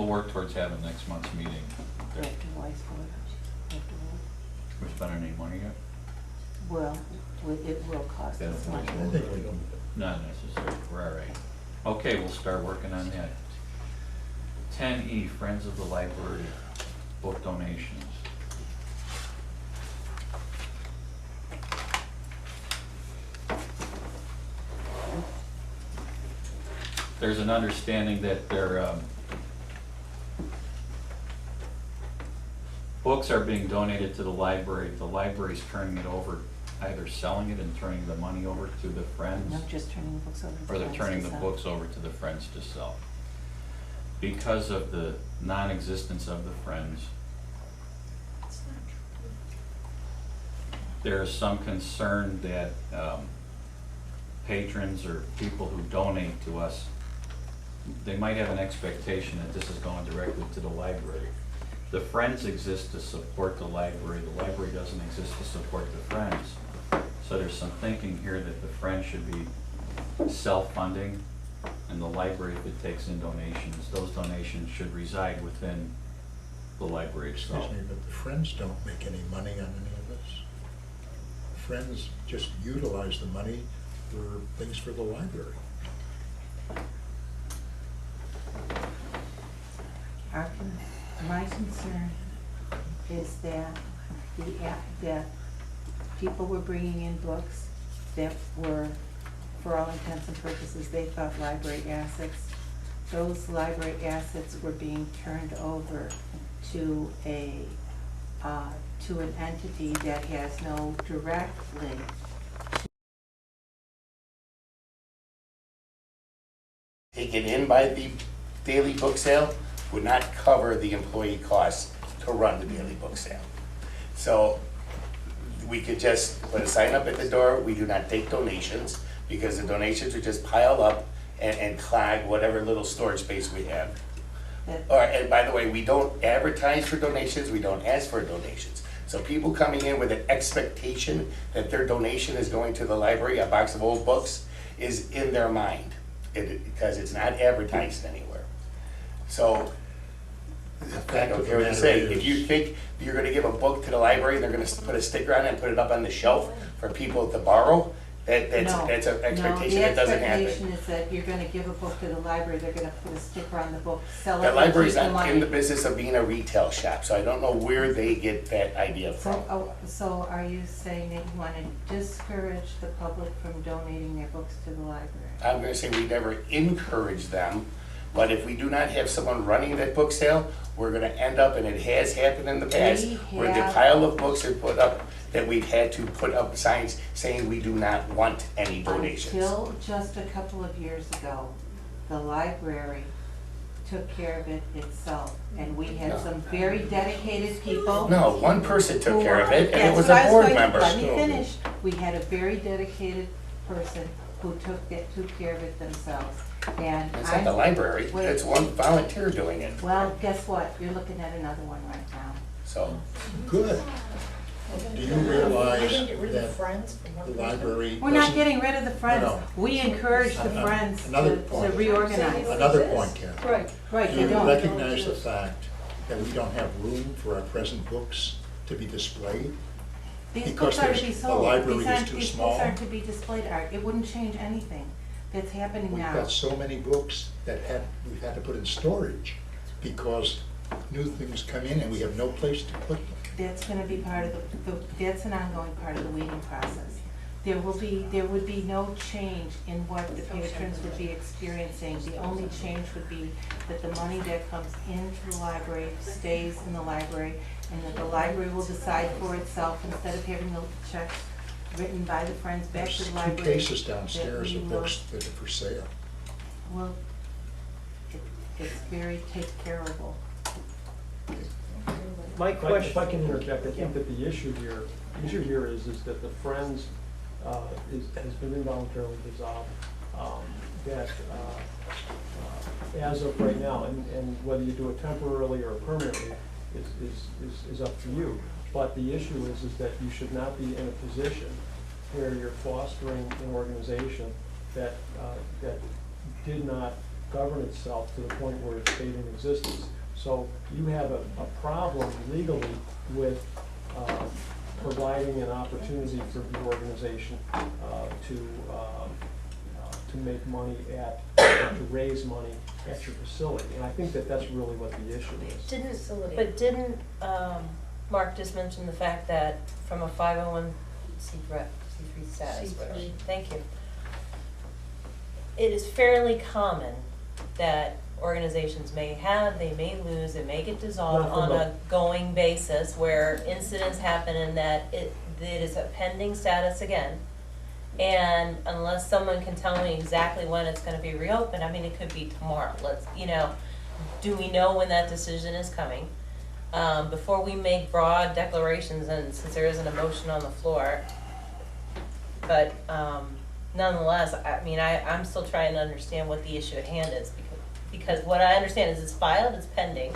work towards having next month's meeting. After the vice board, afterward. We're spending any money yet? Well, it will cost That'll us cost money. I think we don't. Not necessary, we're all right. Okay, we'll start working on that. 10E, Friends of the Library, book donations. There's an understanding that their books are being donated to the library. The library's turning it over, either selling it and turning the money over to the Friends. No, just turning the books over to the Or they're Friends turning to the sell. books over to the Friends to sell. Because of the non-existence of the Friends, there is some concern that patrons or people who donate to us, they might have an expectation that this is going directly to the library. The Friends exist to support the library doesn't exist to support the Friends. So there's some thinking here that the Friends should be self-funding, and the library, if it takes in donations, those donations should reside within the library itself. Excuse me, but the Friends don't make any money on any of this. Friends just utilize the money for things for the library. My concern is that that people were bringing in books that were, for all intents and purposes, they thought library assets. Those library assets were being turned over to to an entity that has no direct link. Taken in by the daily book sale would not cover the employee costs to run the daily book sale. So we could just put a sign up at the door, we do not take donations, because the donations would just pile up and clog whatever little storage space we have. And by the way, we don't advertise for donations, we don't ask for donations. So people coming in with an expectation that their donation is going to the library, a box of old books, is in their mind, because it's not advertised anywhere. So, I don't care what you say, if you think you're gonna give a book to the library, they're gonna put a sticker on it and put it up on the shelf for people to borrow, that's an expectation that doesn't happen. No, the expectation is that you're gonna give a book to the library, they're gonna put a sticker on the book, sell it, The and library's keep the not money. in the business of being a retail shop, so I don't know where they get that idea from. So are you saying that you wanna discourage the public from donating their books to the library? I'm gonna say we never encourage them, but if we do not have someone running that book sale, we're gonna end up, and it has happened in the past, where the pile of books are put up, that we've had to put up signs saying we do not want any donations. Until just a couple of years ago, the library took care of it itself, and we had some very dedicated people. No, one person took care of it, and it That's was what I a was board going to- member. Let me finish. We had a very dedicated person who took care of it themselves, and It's not the library, Wait. it's one volunteer doing it, Well, guess what? You're looking at another one right now. so. Good. Do you realize We're gonna get rid of the that Friends from the one library We're not doesn't- getting rid of the Friends. No. We encourage the Friends Another to point. reorganize. Another point, Kathy. Right. Right, Do they you don't. recognize the fact that we don't have room for our present books to be displayed? These Because books are to there's- be the sold. library These is aren't, too these small. books aren't to be displayed, Art. It wouldn't change anything that's happening We've now. got so many books that we've had to put in storage because new things come in and we have no place to put them. That's gonna be part of that's an ongoing part of the weeding process. There would be no change in what the patrons would be experiencing. The only change would be that the money that comes into the library stays in the library, and that the library will decide for itself, instead of having the checks written by the Friends back to There's the two library. cases downstairs that we of will- books that are for sale. Well, it's very take careable. My question. If I can interject, I think that the issue here is that the Friends has been involuntarily dissolved. That as of right now, and whether you do it temporarily or permanently is up to you. But the issue is that you should not be in a position where you're fostering an organization that, that did not govern itself to the point where it stayed in existence. So you have a problem legally with providing an opportunity for the organization to make money at, to raise money at your facility. And I think that that's really what the issue is. Didn't Mark just mention the fact that from a 501c3 status, whatever, thank you. It is fairly common that organizations may have, they may lose, it may get dissolved on a going basis where incidents happen and that it is a pending status again. And unless someone can tell me exactly when it's gonna be reopened, I mean, it could be tomorrow, do we know when that decision is coming? Before we make broad declarations, and since there isn't a motion on the floor, but nonetheless, I mean, I'm still trying to understand what the issue at hand is, because what I understand is it's filed, it's pending,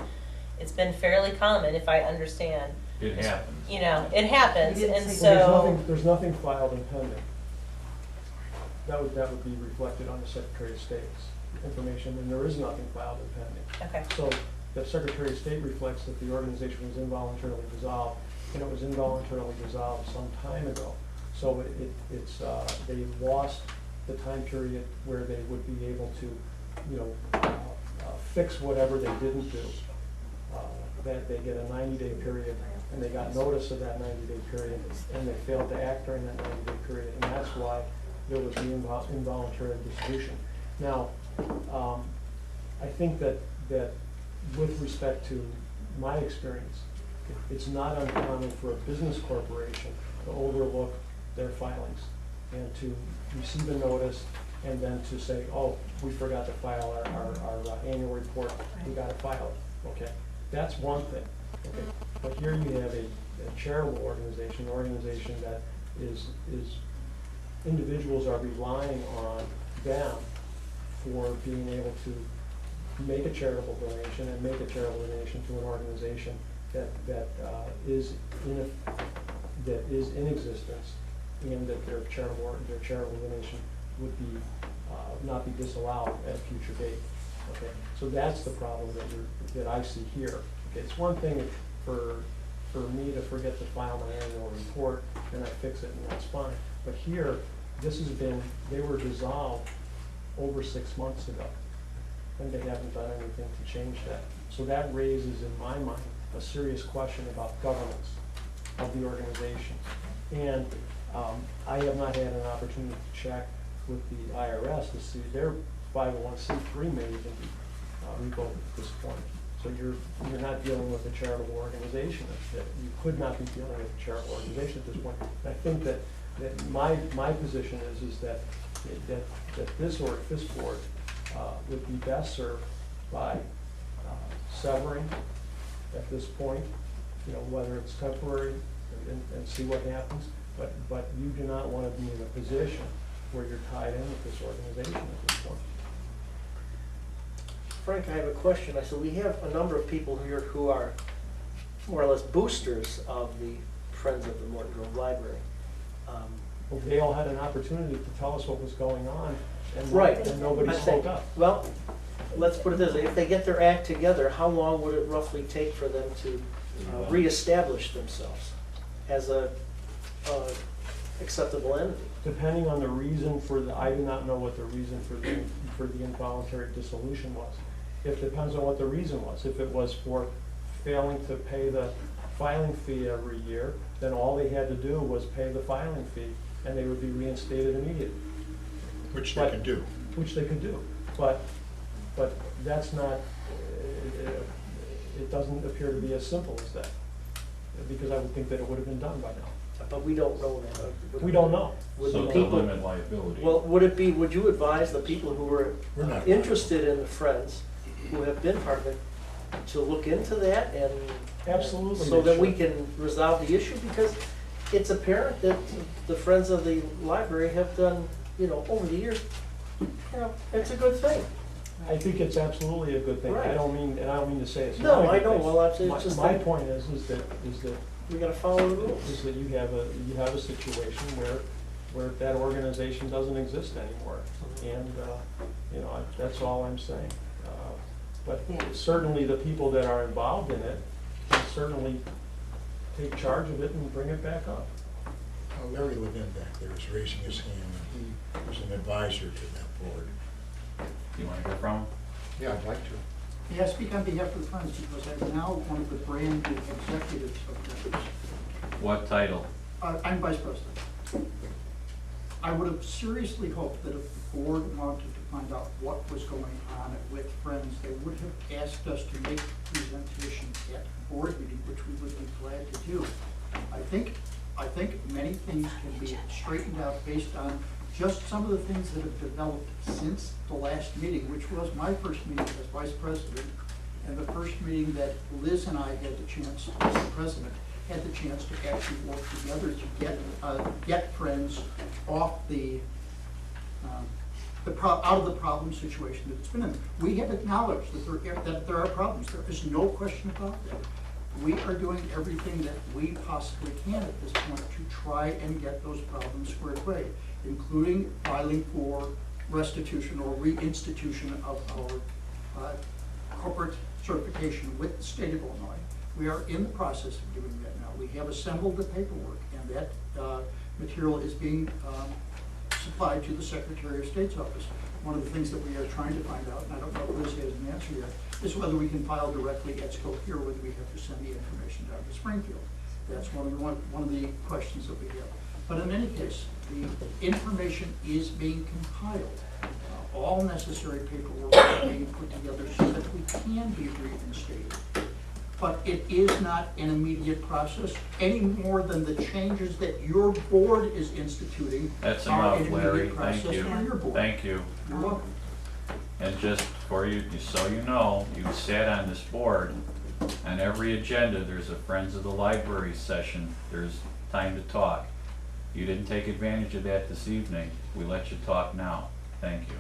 it's been fairly common, if I understand. It happens. It happens, and Well, there's nothing filed and pending. That would be reflected on the Secretary of State's information, and there is nothing filed and pending. Okay. So the Secretary of State reflects that the organization was involuntarily dissolved, and it was involuntarily dissolved some time ago. So they lost the time period where they would be able to, fix whatever they didn't do. That they get a 90-day period, and they got notice of that 90-day period, and they failed to act during that 90-day period, and that's why there was the involuntary dissolution. Now, I think that with respect to my experience, it's not uncommon for a business corporation to overlook their filings and to receive a notice and then to say, oh, we forgot to file our annual report, we gotta file it. Okay, that's one thing. Okay, but here you have a charitable organization, an organization that is individuals are relying on them for being able to make a charitable donation and make a charitable donation to an organization that is in existence, and that their charitable donation would be not be disallowed at a future date. Okay, so that's the problem that I see here. Okay, it's one thing for me to forget to file my annual report and I fix it and that's fine. But here, they were dissolved over 6 months ago, and they haven't done anything to change that. So that raises in my mind a serious question about governance of the organization. And I have not had an opportunity to check with the IRS to see their 501c3 may even be revoked at this point. So you're not dealing with a charitable organization. That you could not be dealing with a charitable organization at this point. And I think that my position is that this board would be best served by severing at this point, whether it's temporary and see what happens. But you do not want to be in a position where you're tied in with this organization at this point. Frank, I have a question. I said we have a number of people here who are more or less boosters of the Friends of the Morton Grove Library. Well, they all had an opportunity to tell us what was going on, and nobody I spoke up. Well, let's put it this way. If they get their act together, how long would it roughly take for them to reestablish themselves as a acceptable entity? Depending on the reason I do not know what the reason for the involuntary dissolution was. It depends on what the reason was. If it was for failing to pay the filing fee every year, then all they had to do was pay the filing fee, and they would be reinstated immediately. Which they can do. Which they could do. But that's not, it doesn't appear to be as simple as that. Because I would think that it would have been done by now. But we don't know that. We don't know. So to limit liability. Well, would you advise the people who were interested in the Friends, who have been part of it, to look into that and absolutely, so that we can resolve the issue? Because it's apparent that the Friends of the Library have done, over the years, it's a good thing. I think it's absolutely a good thing. Right. I don't mean to say it's no, not a I good know. thing. Well, it's just my point is that We gotta follow the rules. is that you have a situation where that organization doesn't exist anymore. And, that's all I'm saying. But certainly the people that are involved in it can certainly take charge of it and bring it back up. Larry Levin back there is raising his hand, and he was an advisor to that board. Do you want to hear from him? Yeah, I'd like to. May I speak on behalf of the Friends, because I'm now one of the brand new executives of this. What title? I'm vice president. I would have seriously hoped that if the board wanted to find out what was going on with Friends, they would have asked us to make a presentation at the board meeting, which we would be glad to do. I think many things can be straightened out based on just some of the things that have developed since the last meeting, which was my first meeting as vice president, and the first meeting that Liz and I had the chance, as the president, had the chance to actually work together to get Friends off out of the problem situation that it's been in. We have acknowledged that there are problems. There is no question about that. We are doing everything that we possibly can at this point to try and get those problems squared away, including filing for restitution or reinstitution of our corporate certification with the state of Illinois. We are in the process of doing that now. We have assembled the paperwork, and that material is being supplied to the Secretary of State's office. One of the things that we are trying to find out, and I don't know if Liz has an answer yet, is whether we can file directly at Skokie or whether we have to send the information down to Springfield. That's one of the questions that we have. But in any case, the information is being compiled. All necessary paperwork is being put together so that we can be reinstated. But it is not an immediate process any more than the changes that your board is instituting That's are an enough, Larry. immediate Thank process you. for your board. Thank you. You're welcome. And just for you, so you know, you sat on this board. On every agenda, there's a Friends of the Library session. There's time to talk. You didn't take advantage of that this evening. We let you talk now. Thank you.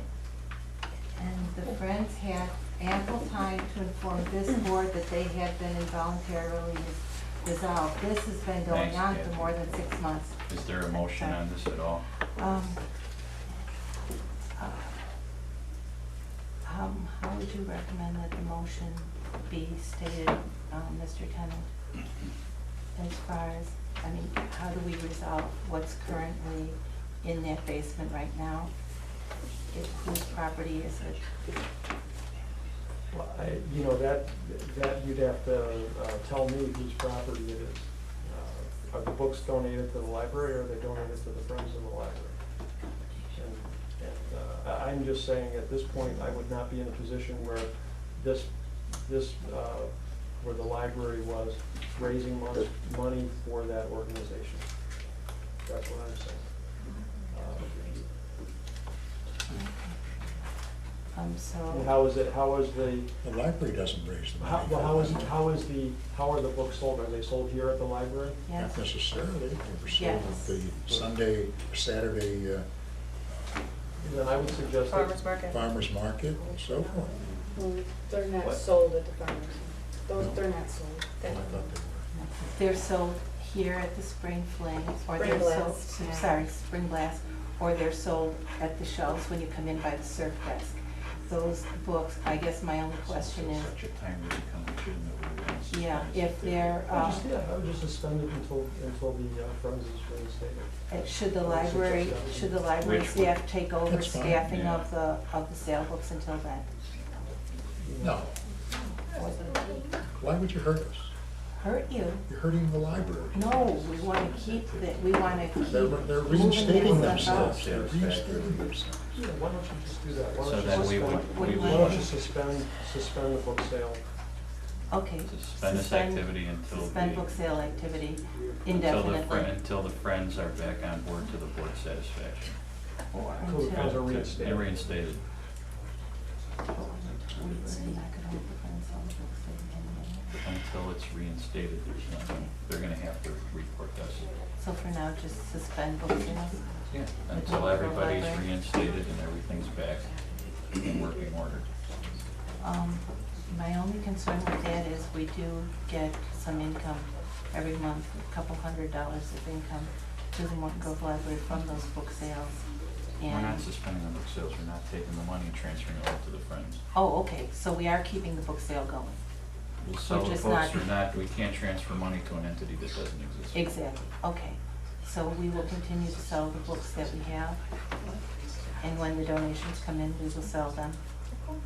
And the Friends had ample time to inform this board that they had been involuntarily dissolved. This has been going Thanks, on Kathy. for more than 6 months. Is there a motion on this at all? How would you recommend that the motion be stated, Mr. Tennant? As far as, how do we resolve what's currently in that basement right now? Whose property is it? Well, that you'd have to tell me whose property it is. Are the books donated to the library, or are they donated to the Friends of the Library? And I'm just saying, at this point, I would not be in a position where where the library was raising money for that organization. That's what I'm saying. So. How is the? The library doesn't raise the money. How are the books sold? Are they sold here at the library? Yes. Not necessarily. They were sold Yes. at the Sunday, Saturday Then I would suggest Farmers market. farmers market and so forth. They're not What? sold at the farmers. They're not sold. I thought they were. They're sold here at the Spring Fling, or Spring they're sold, Blast, yeah. sorry, Spring Blast, or they're sold at the shelves when you come in by the surf desk. Those books, I guess my only question is, Such a time to become a student that we yeah, if they're, I would just suspend it until the Friends is reinstated. should the library Which would- staff take over That's fine, staffing yeah. of the sale books until then? No. Why would you hurt us? Hurt you? You're hurting the library. No, we wanna keep we wanna keep They're moving reinstating that stuff themselves. They're reinstating themselves. Yeah, why don't you just do that? Why So don't you then we suspend- would- why don't you suspend the book sale? Okay. Suspend this activity until Suspend the- book sale activity indefinitely. Until the Friends are back on board to the board's satisfaction. Or Until the Friends are reinstated. And reinstated. Until it's reinstated, they're gonna have to report us. So for now, just suspend book sales? Yeah. Until everybody's reinstated and everything's back in working order. My only concern with that is we do get some income every month, a couple $100 of income to the Morton Grove Library from those book sales. We're And, not suspending the book sales, we're not taking the money and transferring it over to the Friends. oh, okay, so we are keeping the book sale going. We'll sell the just books not- or not, we can't transfer money to an entity that doesn't exist. Exactly, okay. So we will continue to sell the books that we have, and when the donations come in, we will sell them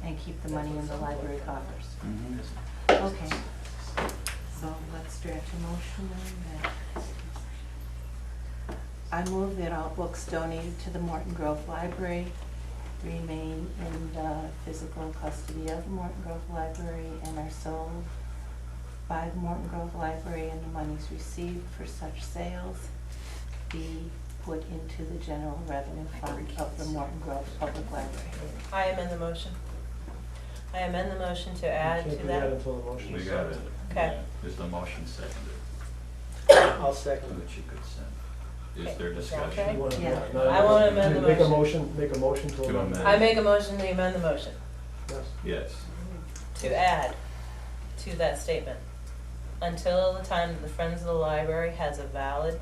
and keep the money in the library coffers. Mhm. Okay, so let's draft a motion on that. I move that all books donated to the Morton Grove Library remain in the physical custody of the Morton Grove Library and are sold by the Morton Grove Library, and the monies received for such sales be put into the general revenue fund of the Morton Grove Public Library. I amend the motion. I amend the motion to add Can't to do that that. until the motion We is got it. seconded. Okay. Yeah. Is the motion seconded? I'll second So that you could send. Is Okay. there Is that discussion? okay? You wanna- Yeah. no, I wanna amend the Make a motion. motion, make a motion to To amend. amend. I make a motion to amend the motion, Yes. Yes. to add to that statement. Until the time that the Friends of the Library has a valid,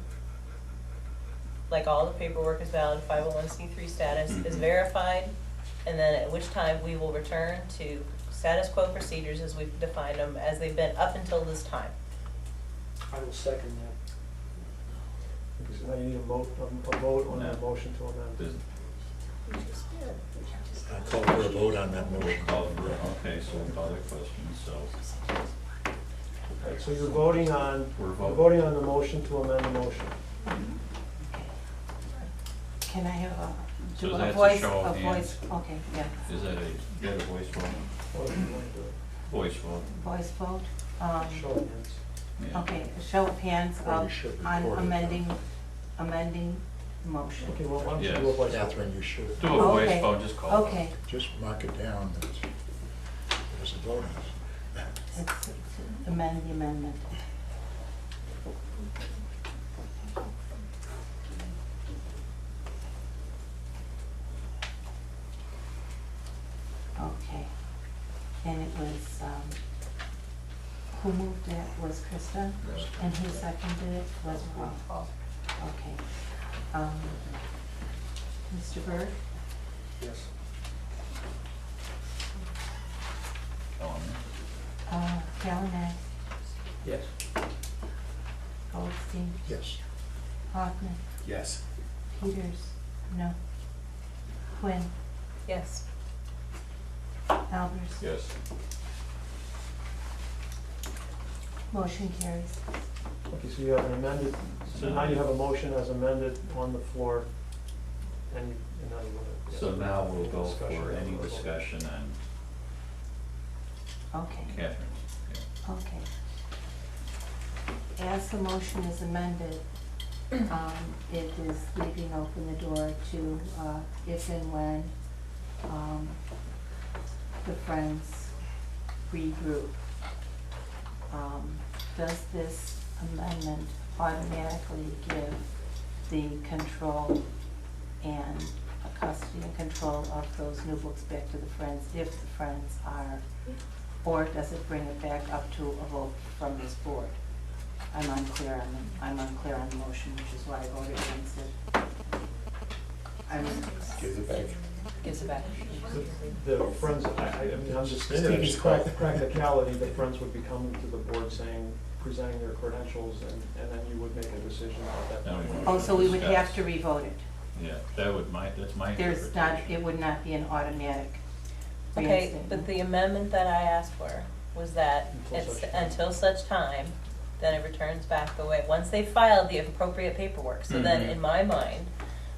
like all the paperwork is valid, 501c3 status is Mhm. verified, and then at which time we will return to status quo procedures as we've defined them, as they've been up until this time. I will second that. Because now you need a vote on the No. motion to amend. Does- I call for a vote on that We'll motion. call for it. Okay, so we'll call the question, so. Right, so you're voting on, We're you're voting. voting on the motion to amend the motion. Can I have So a that's a voice, show of a hands. voice, okay, yeah, Is that you got a voice vote? Or if you want to do it. Voice vote, voice vote. Show of hands. yeah. Okay, a show of hands Or you of, should on record it. amending the motion. Okay, well, why don't you Yes. do a voice vote? Catherine, you should. Do a voice Okay. vote, just call it. Okay, Just mark it down that there's a vote on it. it's amend the amendment. Okay, and it was, who moved it was Krista, Yes. and who seconded it was Paul. Okay. Mr. Berg, Yes. Callahan, Yes. Goldstein, Yes. Hoffman, Yes. Peters, no. Quinn, Yes. Albers. Yes. Motion carries. Okay, so you have an amended, so now you have a motion as amended on the floor, and now you want to. So now we'll go Discussion for of any the vote. discussion on Okay, Catherine's. Yeah. okay. As the motion is amended, it is leaving open the door to, if and when, the Friends regroup. Does this amendment automatically give the control and custody and control of those new books back to the Friends if the Friends are, or does it bring it back up to a vote from this board? I'm unclear on the motion, which is why I voted against it. Gives it back. Gives it back. The Friends, I mean, I'm just Yeah, thinking it's correct. practicality, the Friends would be coming to the board saying, presenting their credentials, and then you would make a decision about that. Now we want Oh, so we would Discuss. have to revote it. Yeah, that's my There's not, interpretation. it would not be an automatic Okay, reinstatement. but the amendment that I asked for was that until such time, then it returns back the way, once they filed the appropriate paperwork. So then, Mhm. in my mind,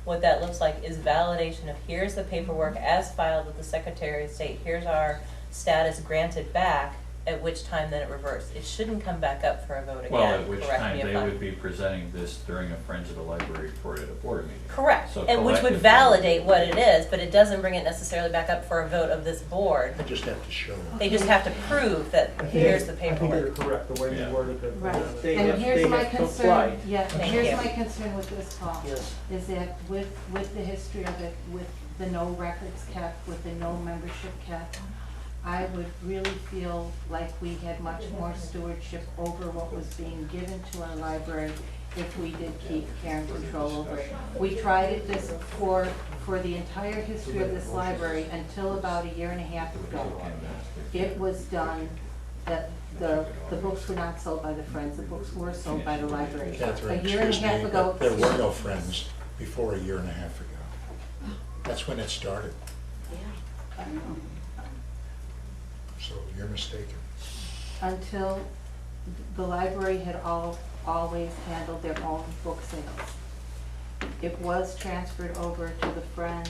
what that looks like is validation of here's the paperwork as filed with the Secretary of State, here's our status granted back, at which time then it reversed. It shouldn't come back up for a vote again. Well, at which Correct time me if they I'm- would be presenting this during a Friends of the Library report at a board meeting. Correct, So and which would collectively- validate what it is, but it doesn't bring it necessarily back up for a vote of this board. I just have to show. They just have to prove that I think- here's the I think paperwork. you're correct, the way Yeah. you worded it. Right, They and have- here's they my have concern, complied. yeah, Thank here's you. my concern with this, Paul. Yes. Is that with the history of it, with the no records kept, with the no membership kept, I would really feel like we had much more stewardship over what was being given to our library if we did keep care and control over it. We tried it this for the entire history of this library until about a year and a half ago. It was done that the books were not sold by the Friends, the books were sold by the library. Catherine, A year and a excuse half me, ago. but there were no Friends before a year and a half ago. That's when it started, so you're mistaken. Until the library had always handled their own book sales. It was transferred over to the Friends,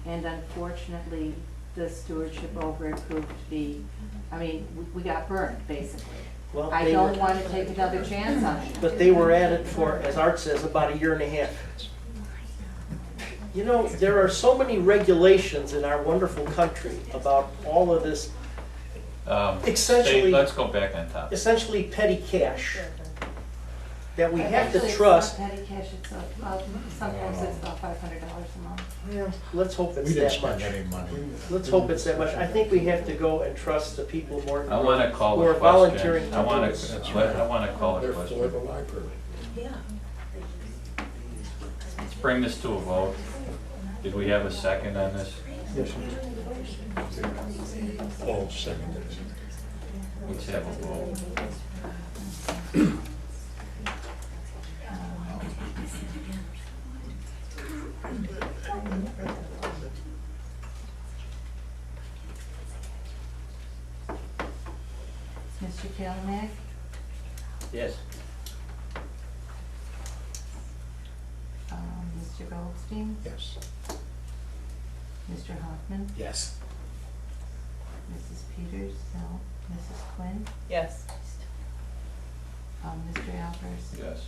and unfortunately, the stewardship over it proved to be, I mean, we got burned, basically. Well, I they don't were- want to take another chance on it. But they were at it for, as Art says, about a year and a half. You know, there are so many regulations in our wonderful country about all of this Essentially- Let's go back on top. essentially petty cash that we have to Actually, trust. it's not petty cash, it's about, sometimes it's about $500 a month. Yeah, let's hope We it's didn't that much. spend any money. Let's hope it's that much. I think we have to go and trust the people more. I want to call who a are volunteering question. I to want do to, this. That's right. I want to call a They're for the question. library. Yeah. Let's bring this to a vote. Did we have a second on this? Yes, you do. Paul seconded it. Let's have a vote. Mr. Kalamack, Yes. Mr. Goldstein, Yes. Mr. Hoffman, Yes. Mrs. Peters, no, Mrs. Quinn, Yes. Mr. Albers, Yes.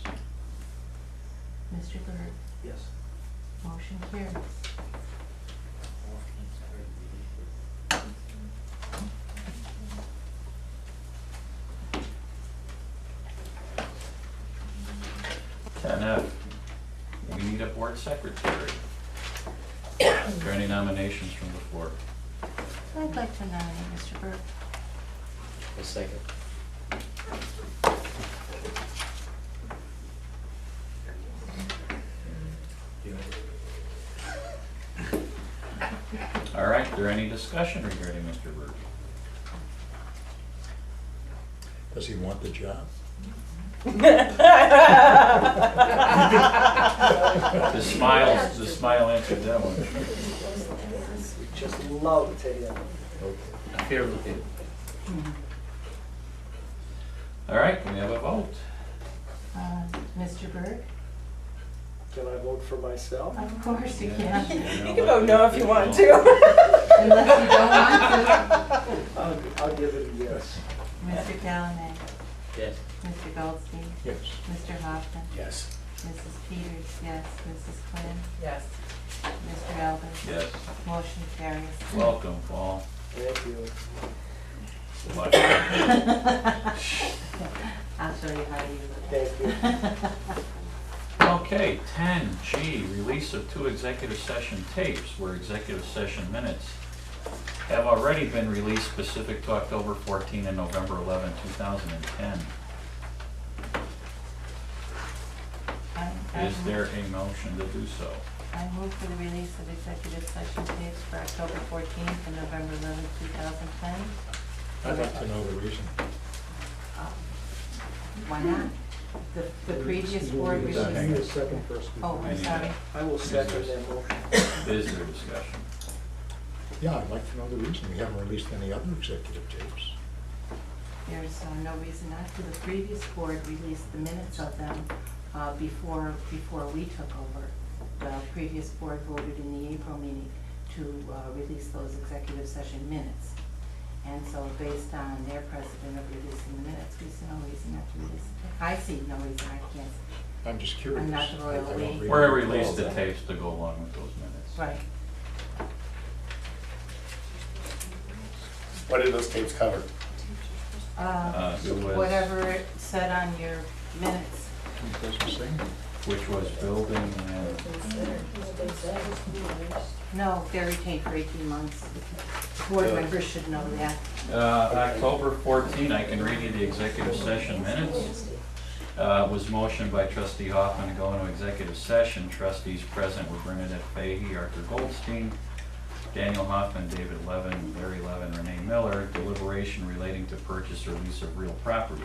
Mr. Byrd. Yes. Motion carries. Ten F, we need a board secretary. Are there any nominations from the floor? I'd like to nominate Mr. Byrd. A second. All right, is there any discussion regarding Mr. Byrd? Does he want the job? The smile answered that one. We just love to hear. Here, look at it. All right, we have a vote. Mr. Byrd? Can I vote for myself? Of course you Yeah. can, You can vote no if you want to. unless you don't want I'll give it a yes. to. Mr. Kalamack, Yes. Mr. Goldstein, Yes. Mr. Hoffman, Yes. Mrs. Peters, yes, Mrs. Quinn, Yes. Mr. Albers. Yes. Motion carries. Welcome, Paul. Thank you. What? I'll show you how to use it. Thank you. Okay, 10G, release of 2 executive session tapes where executive session minutes have already been released specific to October 14 and November 11, 2010. Is there a motion to do so? I move for the release of executive session tapes for October 14th and November 11th, 2010. I'd like to know the reason. Why not? The previous board Excuse me, released. hang a second first. Oh, I'm sorry. I will second that motion. Is there discussion? Yeah, I'd like to know the reason. We haven't released any other executive tapes. There's no reason not to. The previous board released the minutes of them before we took over. The previous board voted in the April meeting to release those executive session minutes. And so based on their precedent of releasing the minutes, we see no reason not to release it. I see no reason, I can't. I'm just curious. I'm not the royal I don't we. really We're gonna recall release the that. tapes to go along with those minutes. Right. What did those tapes cover? It was- Whatever it said on your minutes. It doesn't say. Which was building and, No, they're retained for 18 months. Board members should know that. October 14, I can read you the executive session minutes. Was motioned by trustee Hoffman to go into executive session. Trustees present were Bernadette Fahey, Arthur Goldstein, Daniel Hoffman, David Levin, Larry Levin, Renee Miller. Deliberation relating to purchase or lease of real property.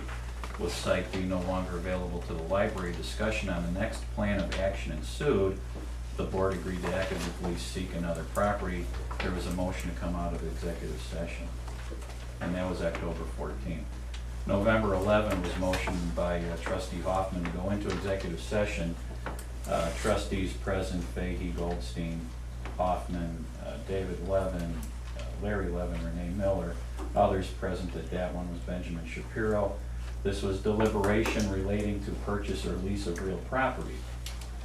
With site being no longer available to the library, discussion on the next plan of action ensued. The board agreed to actively seek another property. There was a motion to come out of executive session, and that was October 14. November 11 was motioned by trustee Hoffman to go into executive session. Trustees present, Fahey, Goldstein, Hoffman, David Levin, Larry Levin, Renee Miller. Others present at that one was Benjamin Shapiro. This was deliberation relating to purchase or lease of real property.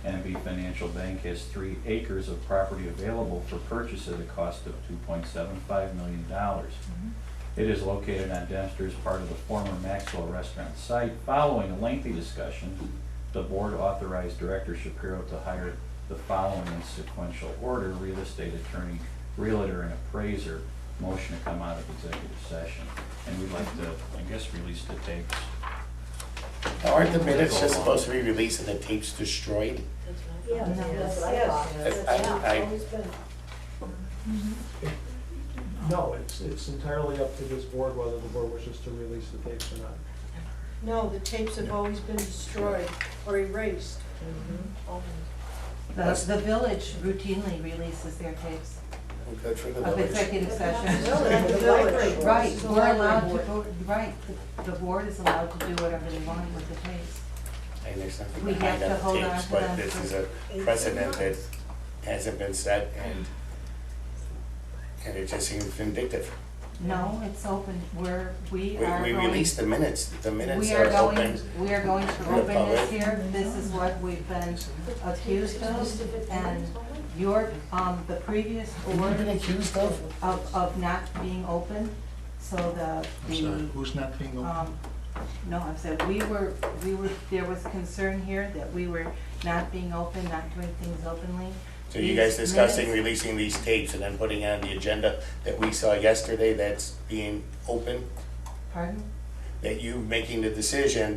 NB Financial Bank has 3 acres of property available for purchase at a cost of $2.75 million. It is located on Dempster's, part of the former Maxwell Restaurant site. Following a lengthy discussion, the board authorized Director Shapiro to hire the following in sequential order: real estate attorney, realtor, and appraiser. Motion to come out of executive session. And we'd like to, I guess, release the tapes. Now, aren't the minutes just supposed to be released and the tapes destroyed? Yeah, No, that's that's what I thought. I- It's always been. No, it's entirely up to this board whether the board wishes to release the tapes or not. No, the tapes have always been destroyed or erased. The village routinely releases their tapes Good for the of village. executive session. The village. Right, The we're allowed library to, board. right, the board is allowed to do whatever they want with the tapes. And there's nothing We behind have on to hold the on tapes, to but them this for is a precedent that hasn't been set, and it just seems vindictive. No, it's open, we are We going. released the minutes We are are going, open. we are going to to the open this public. here, this is what we've been accused of, and your, the previous We've been board accused of? of not being open, so I'm sorry, who's not being open? no, I said, we were, there was concern here that we were not being open, not doing things openly. So you guys These discussing minutes- releasing these tapes and then putting on the agenda that we saw yesterday that's being open? Pardon? That you making the decision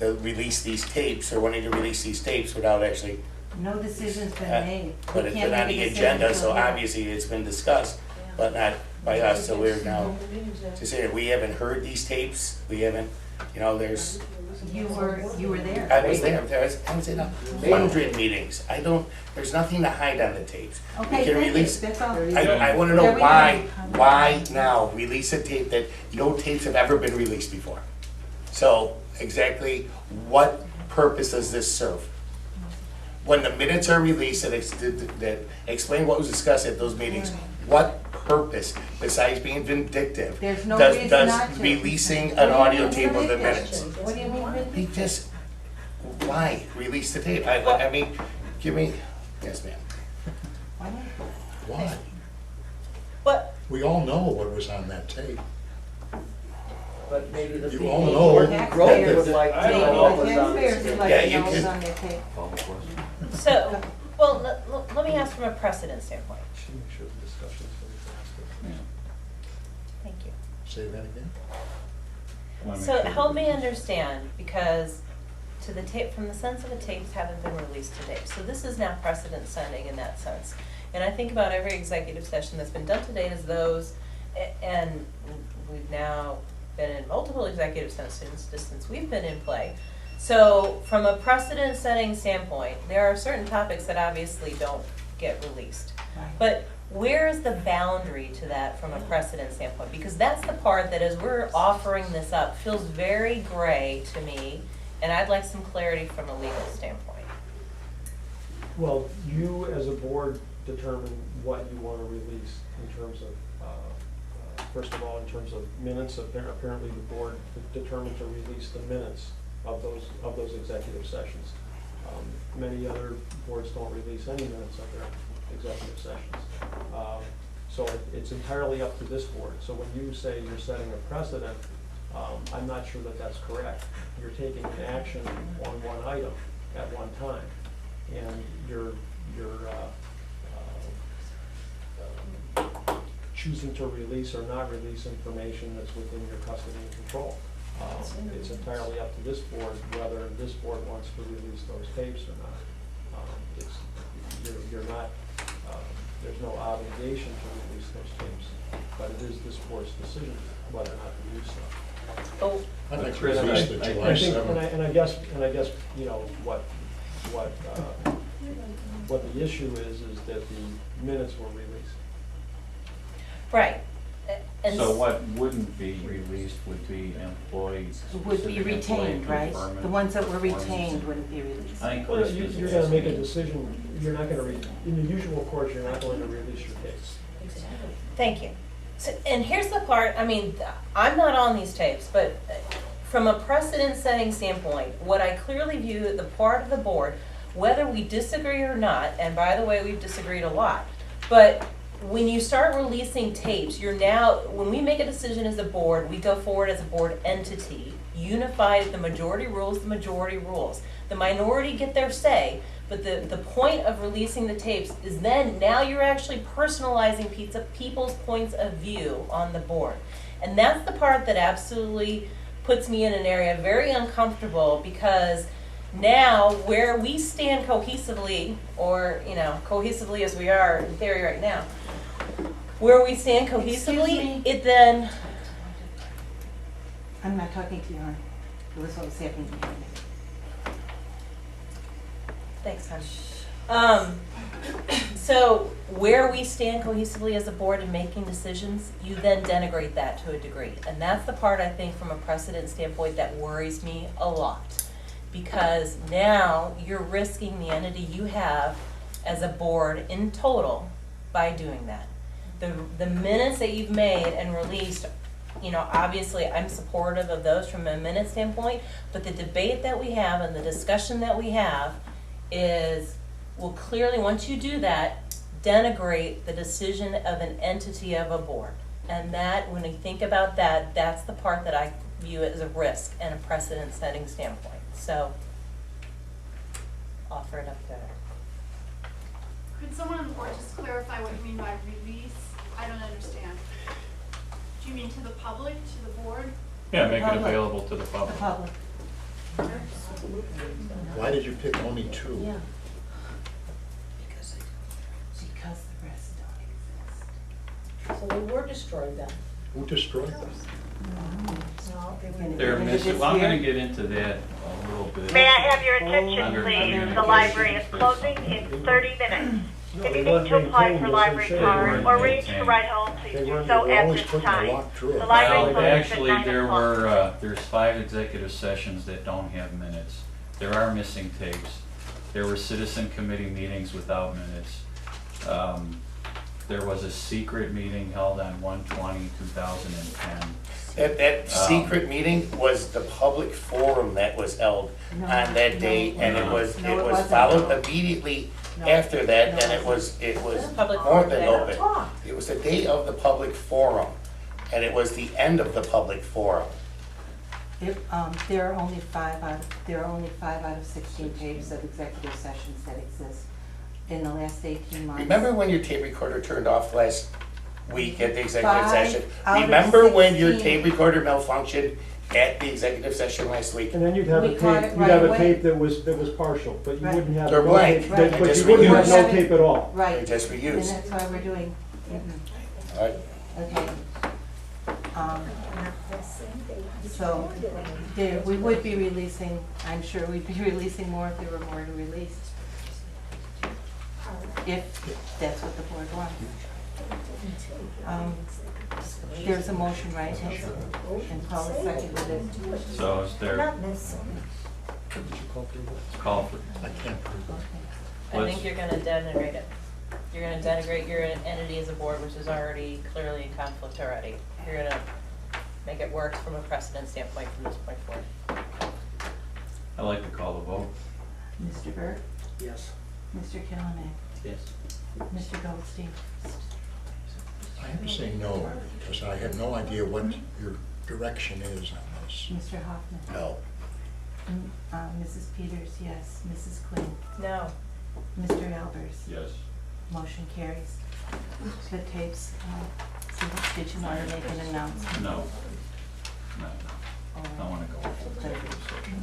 to release these tapes or wanting to release these tapes without actually, No decision's been made. We but it's can't been on make a the decision agenda, until so then. obviously it's been discussed, but not by us, so we're now, to say that we haven't heard these tapes, we haven't, there's, You were there. I was there, I was in 100 meetings, there's nothing to hide on the tapes. We Okay, can thank you, release- that's all. I wanna There know we why now release a tape that no tapes have ever been released before? So, exactly what purpose does this serve? When the minutes are released that explain what was discussed at those meetings, what purpose, besides being vindictive, There's no does reason not to. releasing What an do you audio mean tape of the vindictive? minutes? What do you mean vindictive? Because, why release the tape? I mean, give me, yes ma'am. Why not? Why? But We all know what was on that tape. But maybe the You people all who know work in that- Grove would like to Maybe know what the was on taxpayers this. would like Yeah, to you know what's could- on their tape. Call the question. so, well, let me ask from a precedent standpoint. Should make sure the discussion's fully Yeah. Thank you. Say that again? Wanna make So sure help that- me understand, because to the tape, from the sense of the tapes haven't been released to date. So this is now precedent setting in that sense. And I think about every executive session that's been done to date as those, and we've now been in multiple executive sessions just since we've been in play. So from a precedent setting standpoint, there are certain topics that obviously don't get released. But where is the boundary to that from a precedent standpoint? Because that's the part that, as we're offering this up, feels very gray to me, and I'd like some clarity from a legal standpoint. Well, you as a board determine what you want to release in terms of, first of all, in terms of minutes. Apparently the board determined to release the minutes of those executive sessions. Many other boards don't release any minutes of their executive sessions. So it's entirely up to this board. So when you say you're setting a precedent, I'm not sure that that's correct. You're taking an action on one item at one time, and you're choosing to release or not release information that's within your custody and control. It's entirely up to this board whether this board wants to release those tapes or not. You're not, there's no obligation to release those tapes, but it is this board's decision whether or not to do so. Oh, I'd like to Chris, release the I July think, 7th. and I guess, you know, what the issue is that the minutes were released. right. And So what wouldn't be released would be employees. Would be retained, right? Employee The ones that were performance. retained wouldn't be released. I think Well, Chris is you're gonna make a asking- decision, you're not gonna, in the usual course, you're not going to release your case. Thank you. So, and here's the part, I mean, I'm not on these tapes, but from a precedent-setting standpoint, what I clearly view the part of the board, whether we disagree or not, and by the way, we've disagreed a lot, but when you start releasing tapes, you're now, when we make a decision as a board, we go forward as a board entity, unified, the majority rules, the majority rules. The minority get their say, but the point of releasing the tapes is then, now you're actually personalizing people's points of view on the board. And that's the part that absolutely puts me in an area very uncomfortable, because now where we stand cohesively, or, you know, cohesively as we are in theory right now, where we stand Excuse me? cohesively, it then, I'm not talking to you, hon. It was what was happening behind me. thanks, hon. So where we stand cohesively as a board in making decisions, you then denigrate that to a degree. And that's the part, I think, from a precedent standpoint, that worries me a lot. Because now you're risking the entity you have as a board in total by doing that. The minutes that you've made and released, you know, obviously I'm supportive of those from a minute standpoint, but the debate that we have and the discussion that we have is, will clearly, once you do that, denigrate the decision of an entity of a board. And that, when you think about that, that's the part that I view as a risk and a precedent-setting standpoint. So, offer it up there. Could someone on the board just clarify what you mean by release? I don't understand. Do you mean to the public, to the board? Yeah, make it Public. available to the The public. public. Why did you pick only 2? Yeah. Because the rest don't exist. So they were destroyed then. Who destroyed them? No, they were. They're missing, well, I'm gonna get into that a little bit. May I have your attention, Under please? The communications. library is closing in 30 minutes. No, If they you weren't need to apply maintained, for as library they say. card or arrange to maintained. ride home, please They do weren't, so they were at always this put in a time. locked drawer. The library Well, closes at actually, 9 there o'clock. were, there's 5 executive sessions that don't have minutes. There are missing tapes. There were citizen committee meetings without minutes. There was a secret meeting held on 1/20/2010. That secret meeting was the public forum that was held No, on that no, day, and it no. was, No, it it was wasn't. followed immediately No. after that, No, and it it was Public more forum than day. open. It was the day of the public forum, and it was the end of the public forum. There are only 5 out of 16 tapes of executive sessions that exist in the last 18 months. Remember when your tape recorder turned off last week at the executive 5 session? out of Remember when your 16. tape recorder malfunctioned at the executive session last week? And then you'd have We a caught tape, it you'd right have a away. tape that was partial, but you Right. wouldn't have They're no blank. tape, Right. but Just you wouldn't have no reused. tape at all. Right. Just And reused. that's why we're doing, All right. okay. So, we would be releasing, I'm sure we'd be releasing more if there were more to release. If that's what the board wants. There's a motion, right? And Paul is seconded it. So is there, Not missing. call for, I can't prove it. I think you're gonna denigrate it. You're gonna denigrate your entity as a board, which is already clearly in conflict already. You're gonna make it worse from a precedent standpoint from this point forward. I'd like to call the vote. Mr. Burt, Yes. Mr. Kilimek, Yes. Mr. Goldstein. I have to say no, because I have no idea what your direction is on this. Mr. Hoffman. No. Mrs. Peters, yes. Mrs. Quinn. No. Mr. Albers. Yes. Motion carries. The tapes, so did you want to make an announcement? No. No. I want to go into executive session.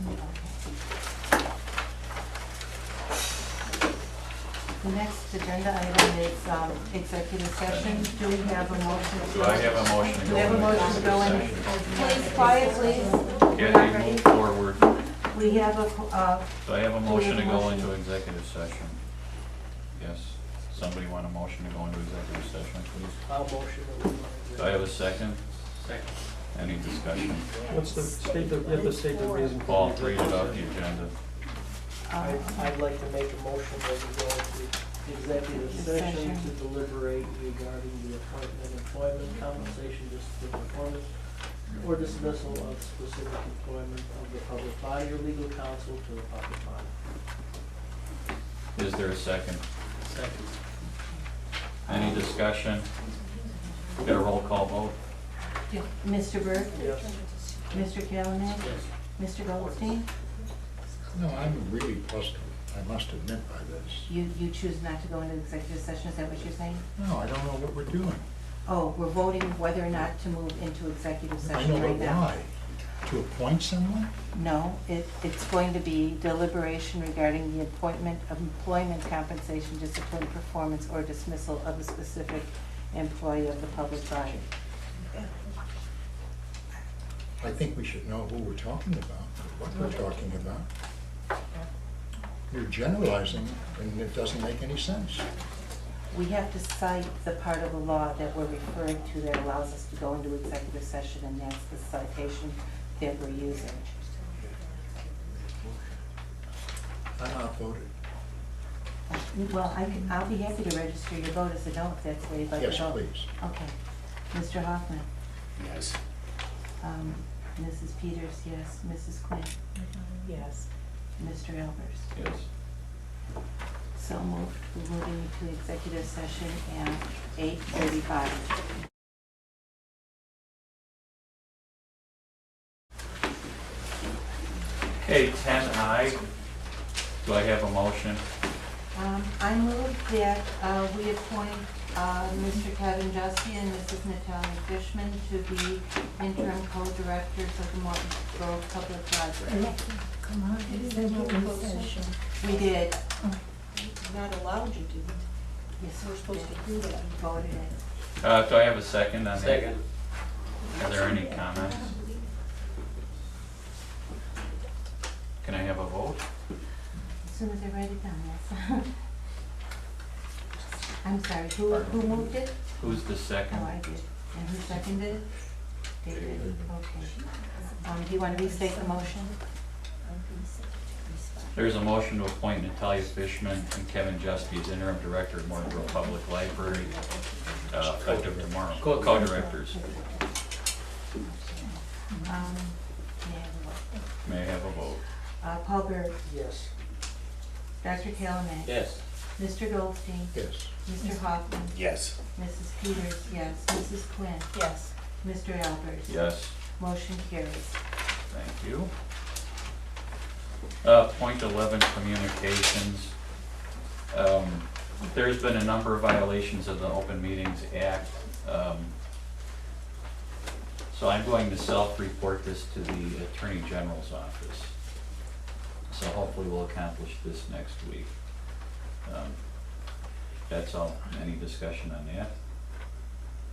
The next agenda item is executive session. Do we have a motion? Do I have a motion to Do go we have a into motion to go in? executive Please, quiet, please. We're not Kathy, ready. move forward. We have a, Do I have a motion to go motion? into executive session? Yes. Somebody want a motion to go into executive session, please? I'll motion that we go into Do I have a second? Second. Any discussion? What's the, you have to state the reason for Paul, the read it off the executive agenda. I'd like to make a motion that we go into executive session to deliberate regarding the appointment, employment, compensation, discipline, performance, or dismissal of specific employment of the public body or legal counsel to the public body. Is there a second? Second. Any discussion? Get a roll call vote? Mr. Burke? Yes. Mr. Callahan? Yes. Mr. Goldstein? No, I'm really puzzled, I must admit, by this. You choose not to go into executive session, is that what you're saying? No, I don't know what we're doing. Oh, we're voting whether or not to move into executive I session know, right but now. why? To appoint someone? No, it's going to be deliberation regarding the appointment of employment, compensation, discipline, performance, or dismissal of a specific employee of the public body. I think we should know who we're talking about, what we're talking about. You're generalizing, and it doesn't make any sense. We have to cite the part of the law that we're referring to that allows us to go into executive session, and that's the citation that we're using. I'm outvoted. Well, I'll be happy to register your vote as a no if that's the way you'd like to Yes, vote. please. Okay. Mr. Hoffman? Yes. Mrs. Peters, yes. Mrs. Quinn? Yes. Mr. Albers? Yes. So moved. We're moving to executive session at 8:35. Okay, 10I. Do I have a motion? I move that we appoint Mr. Kevin Justy and Mrs. Natalia Fishman to be interim co-directors of the Morton Grove Public Library. Come on, executive session. We did. You're not allowed to do it. Yes, We're supposed to do that. Voted it. Do I have a second on that? Second. Are there any comments? Can I have a vote? As soon as I write it down, yes. I'm sorry, who moved it? Who's the second? Oh, I did. And who seconded it? David, okay. Do you want to restate the motion? There's a motion to appoint Natalia Fishman and Kevin Justy as interim director of Morton Grove Public Library, effective tomorrow. Co-directors. May I have a vote? Paul Berg, Yes. Dr. Callahan. Yes. Mr. Goldstein. Yes. Mr. Hoffman. Yes. Mrs. Peters, yes. Mrs. Quinn. Yes. Mr. Albers. Yes. Motion carries. Thank you. Point 11, communications. There's been a number of violations of the Open Meetings Act. So I'm going to self-report this to the Attorney General's office. So hopefully we'll accomplish this next week. That's all. Any discussion on that?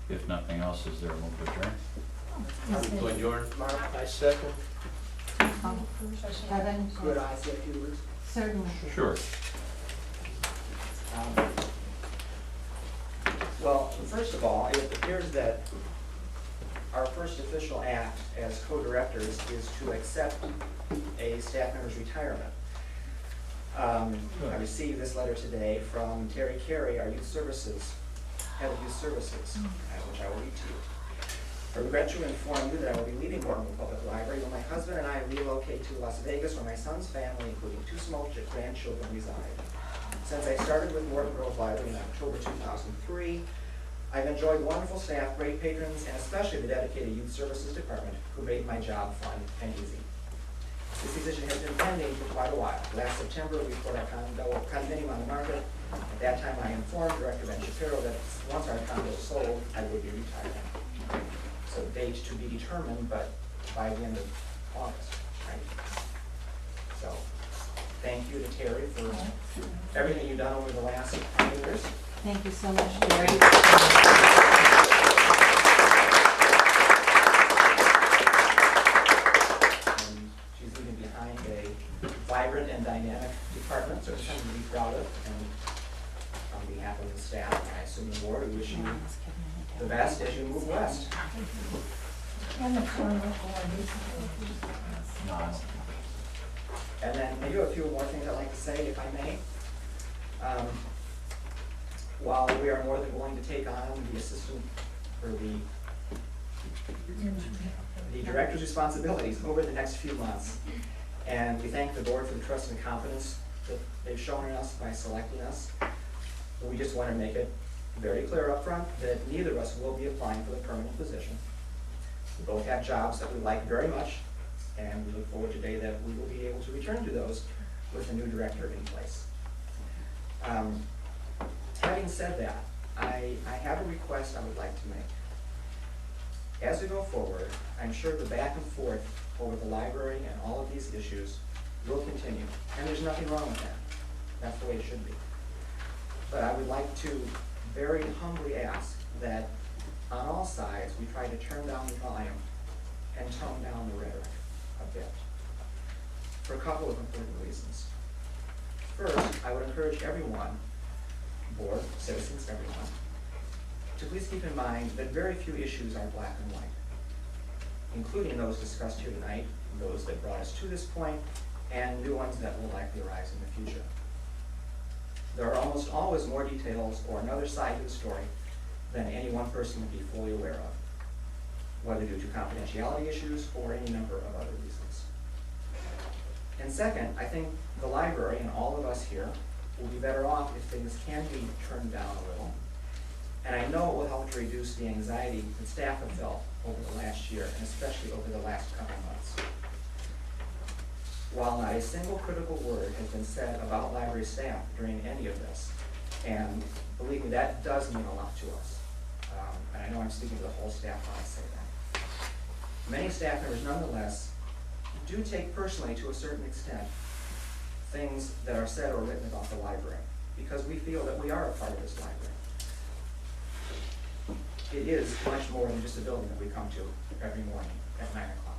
If nothing else, is there a move to adjourn? Mark, I second. Kevin? Could I say a few words? Certainly. Sure. Well, first of all, it appears that our first official act as co-directors is to accept a staff member's retirement. I received this letter today from Terry Carey, our youth services, head of youth services, which I will read to you. I regret to inform you that I will be leaving Morton Public Library when my husband and I relocate to Las Vegas, where my son's family, including 2 small grandchildren, reside. Since I started with Morton Grove Library in October 2003, I've enjoyed wonderful staff, great patrons, and especially the dedicated youth services department, who made my job fun and easy. This decision has been pending for quite a while. Last September, we put our condominium on the market, At that time, I informed Director Ben Shapiro that once our condo is sold, I would be retiring. So date to be determined, but by the end of August, right? So, thank you to Terry for everything you've done over the last 5 years. Thank you so much, Terry. And she's leaving behind a vibrant and dynamic department, so it's something to be proud of. And on behalf of the staff, and I assume the board, we wish you the best as you move west. And then I do have a few more things I'd like to say, if I may. While we are more than willing to take on the assistant, or the director's responsibilities over the next few months, and we thank the board for the trust and confidence that they've shown in us by selecting us, we just want to make it very clear up front that neither of us will be applying for the permanent position. We both have jobs that we like very much, and we look forward to the day that we will be able to return to those with a new director in place. Having said that, I have a request I would like to make. As we go forward, I'm sure the back and forth over the library and all of these issues will continue, and there's nothing wrong with that. That's the way it should be. But I would like to very humbly ask that on all sides, we try to turn down the volume and tone down the rhetoric a bit, for a couple of important reasons. First, I would encourage everyone, board, citizens, everyone, to please keep in mind that very few issues are black and white, including those discussed here tonight, those that brought us to this point, and new ones that will likely arise in the future. There are almost always more details or another side to the story than any one person would be fully aware of, whether due to confidentiality issues or any number of other reasons. And second, I think the library and all of us here will be better off if things can be turned down a little. And I know it will help to reduce the anxiety that staff have felt over the last year, and especially over the last couple months. While not a single critical word has been said about library staff during any of this, and believe me, that does mean a lot to us. And I know I'm speaking to the whole staff when I say that. Many staff members nonetheless do take personally, to a certain extent, things that are said or written about the library, because we feel that we are a part of this library. It is much more than just a building that we come to every morning at 9 o'clock.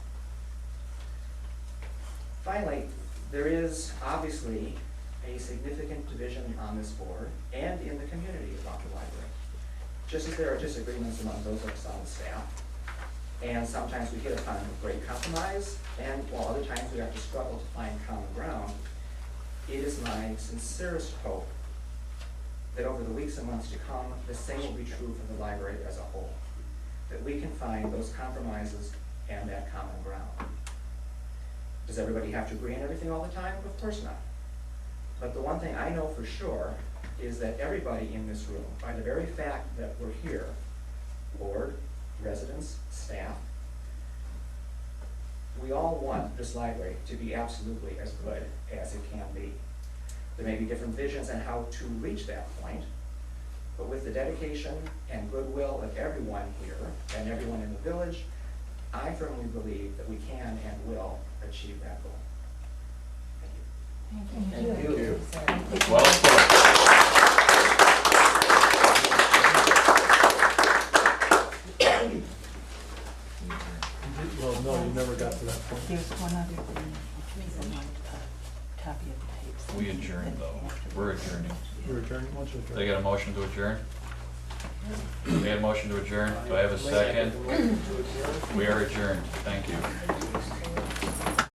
Finally, there is obviously a significant division on this board and in the community about the library. Just as there are disagreements among those of us on the staff, and sometimes we hit upon a great compromise, and while other times we have to struggle to find common ground, it is my sincerest hope that over the weeks and months to come, the same will be true for the library as a whole, that we can find those compromises and that common ground. Does everybody have to agree on everything all the time? Of course not. But the one thing I know for sure is that everybody in this room, by the very fact that we're here, board, residents, staff, we all want this library to be absolutely as good as it can be. There may be different visions on how to reach that point, but with the dedication and goodwill of everyone here and everyone in the village, I firmly believe that we can and will achieve that goal. Thank you. Thank you. Thank you. Well put. Well, no, you never got to that point. There's one other thing, which is a copy of the tapes. We adjourned though. We're adjourning. We're adjourning, once we're adjourned. They got a motion to adjourn? We had a motion to adjourn. Do I have a second? We are adjourned. Thank you.